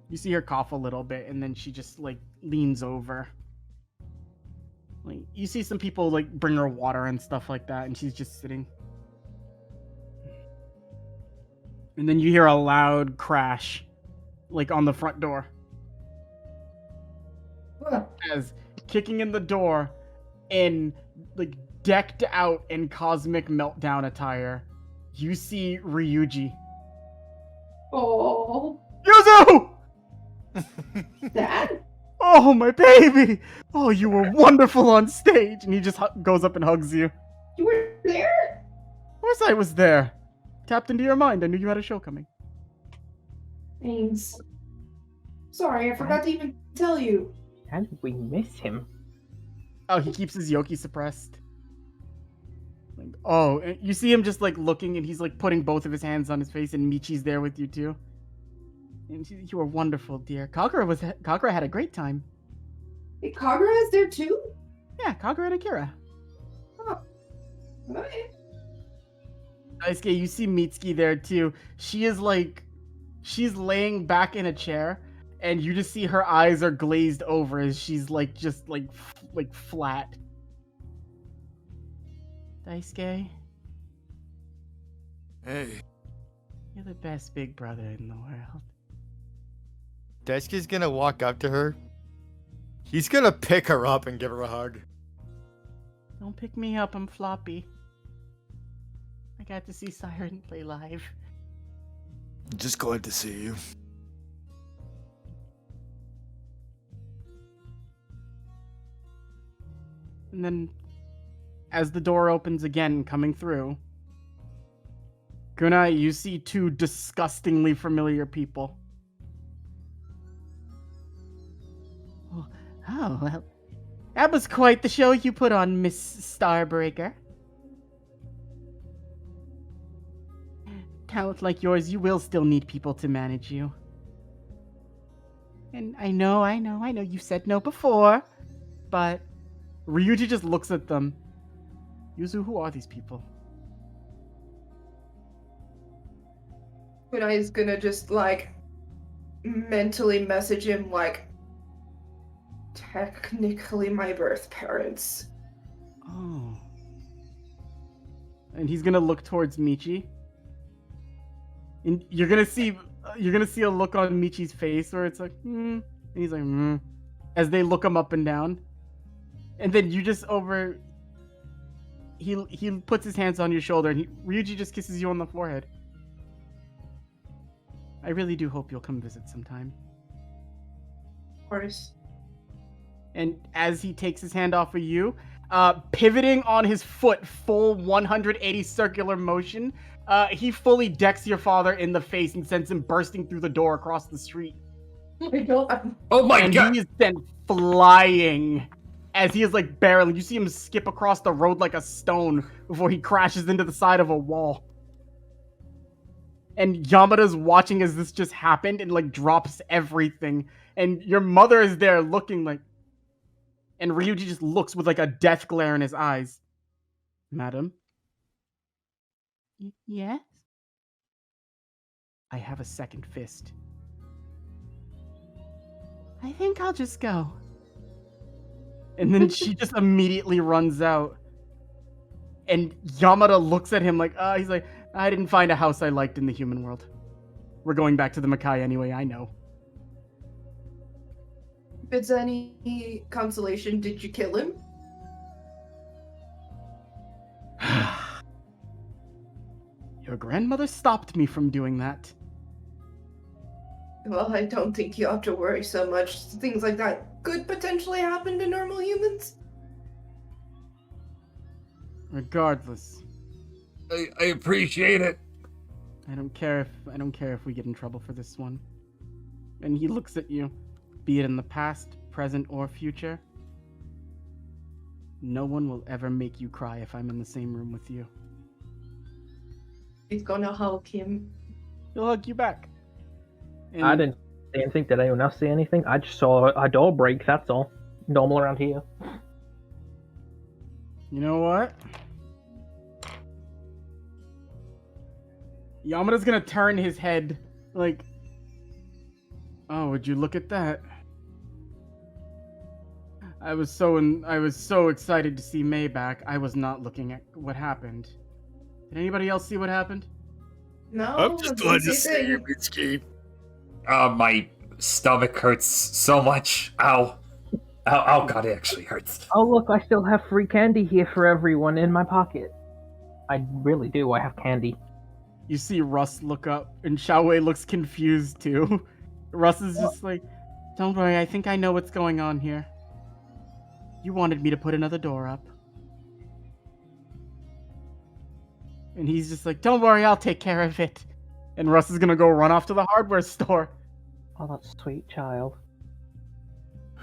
You see her cough a little bit, and then she just leans over. You see some people bring her water and stuff like that, and she's just sitting. And then you hear a loud crash, on the front door. As kicking in the door in like decked out in cosmic meltdown attire, you see Ryuji. Oh, Yuzu! Dad? Oh, my baby! Oh, you were wonderful on stage! And he just goes up and hugs you. You were there? Of course I was there. Tapped into your mind. I knew you had a show coming. Thanks. Sorry, I forgot to even tell you. How did we miss him? Oh, he keeps his Yoki suppressed. Like, oh, and you see him just like looking, and he's like putting both of his hands on his face, and Michi's there with you too. And you were wonderful, dear. Kagura had a great time. Hey, Kagura is there too? Yeah, Kagura and Akira. Oh. Okay. Daisuke, you see Mitsuki there too. She's laying back in a chair, and you just see her eyes are glazed over as she's like just like flat. Daisuke, Hey. you're the best big brother in the world. Daisuke's gonna walk up to her. He's gonna pick her up and give her a hug. Don't pick me up, I'm floppy. I got to see Siren play live. Just glad to see you. And then, as the door opens again, coming through, Kunai, you see two disgustingly familiar people. Oh, well, that was quite the show you put on, Miss Starbreaker. Talent like yours, you will still need people to manage you. And I know, you said no before, but Ryuji just looks at them. Yuzu, who are these people? Kunai's gonna just like mentally message him like, technically my birth parents. Oh. And he's gonna look towards Michi. And you're gonna see a look on Michi's face where it's like, and he's like, as they look him up and down. And then you just he puts his hands on your shoulder, and Ryuji just kisses you on the forehead. I really do hope you'll come visit sometime. Of course. And as he takes his hand off of you, pivoting on his foot, full 180 circular motion, he fully decks your father in the face and sends him bursting through the door across the street. Oh my god. Oh my And god! he is sent flying as he is like barreling. You see him skip across the road like a stone before he crashes into the side of a wall. And Yamada's watching as this just happened and like drops everything. And your mother is there looking like... And Ryuji just looks with like a death glare in his eyes. Madam? Yes? I have a second fist. I think I'll just go. And then she just immediately runs out. And Yamada looks at him like, he's like, I didn't find a house I liked in the human world. We're going back to the Makai anyway, I know. If it's any consolation, did you kill him? Your grandmother stopped me from doing that. Well, I don't think you have to worry so much. Things like that could potentially happen to normal humans. Regardless, I appreciate it. I don't care if we get in trouble for this one. And he looks at you, be it in the past, present, or future. No one will ever make you cry if I'm in the same room with you. He's gonna hug him. He'll hug you back. And I didn't see anything. Did anyone else see anything? I just saw a door break, that's all. Normal around here. You know what? Yamada's gonna turn his head like, oh, would you look at that? I was so excited to see May back. I was not looking at what happened. Did anybody else see what happened? No, I'm just I glad didn't to say see you, that. Mitsuki. My stomach hurts so much. Ow. Oh god, it actually hurts. Oh look, I still have free candy here for everyone in my pocket. I really do. I have candy. You see Russ look up, and Xiaowei looks confused too. Russ is just like, don't worry, I think I know what's going on here. You wanted me to put another door up. And he's just like, don't worry, I'll take care of it. And Russ is gonna go run off to the hardware store. Oh, that sweet child.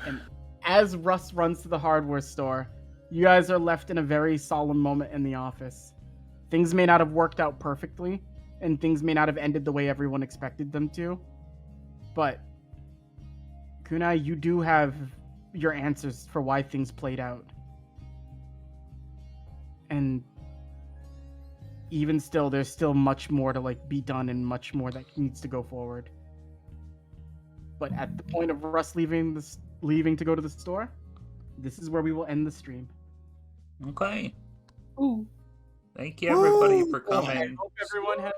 And as Russ runs to the hardware store, you guys are left in a very solemn moment in the office. Things may not have worked out perfectly, and things may not have ended the way everyone expected them to. But, Kunai, you do have your answers for why things played out. And even still, there's still much more to be done and much more that needs to go forward. But at the point of Russ leaving to go to the store, this is where we will end the stream. Okay. Ooh. Thank you everybody for I coming. hope everyone has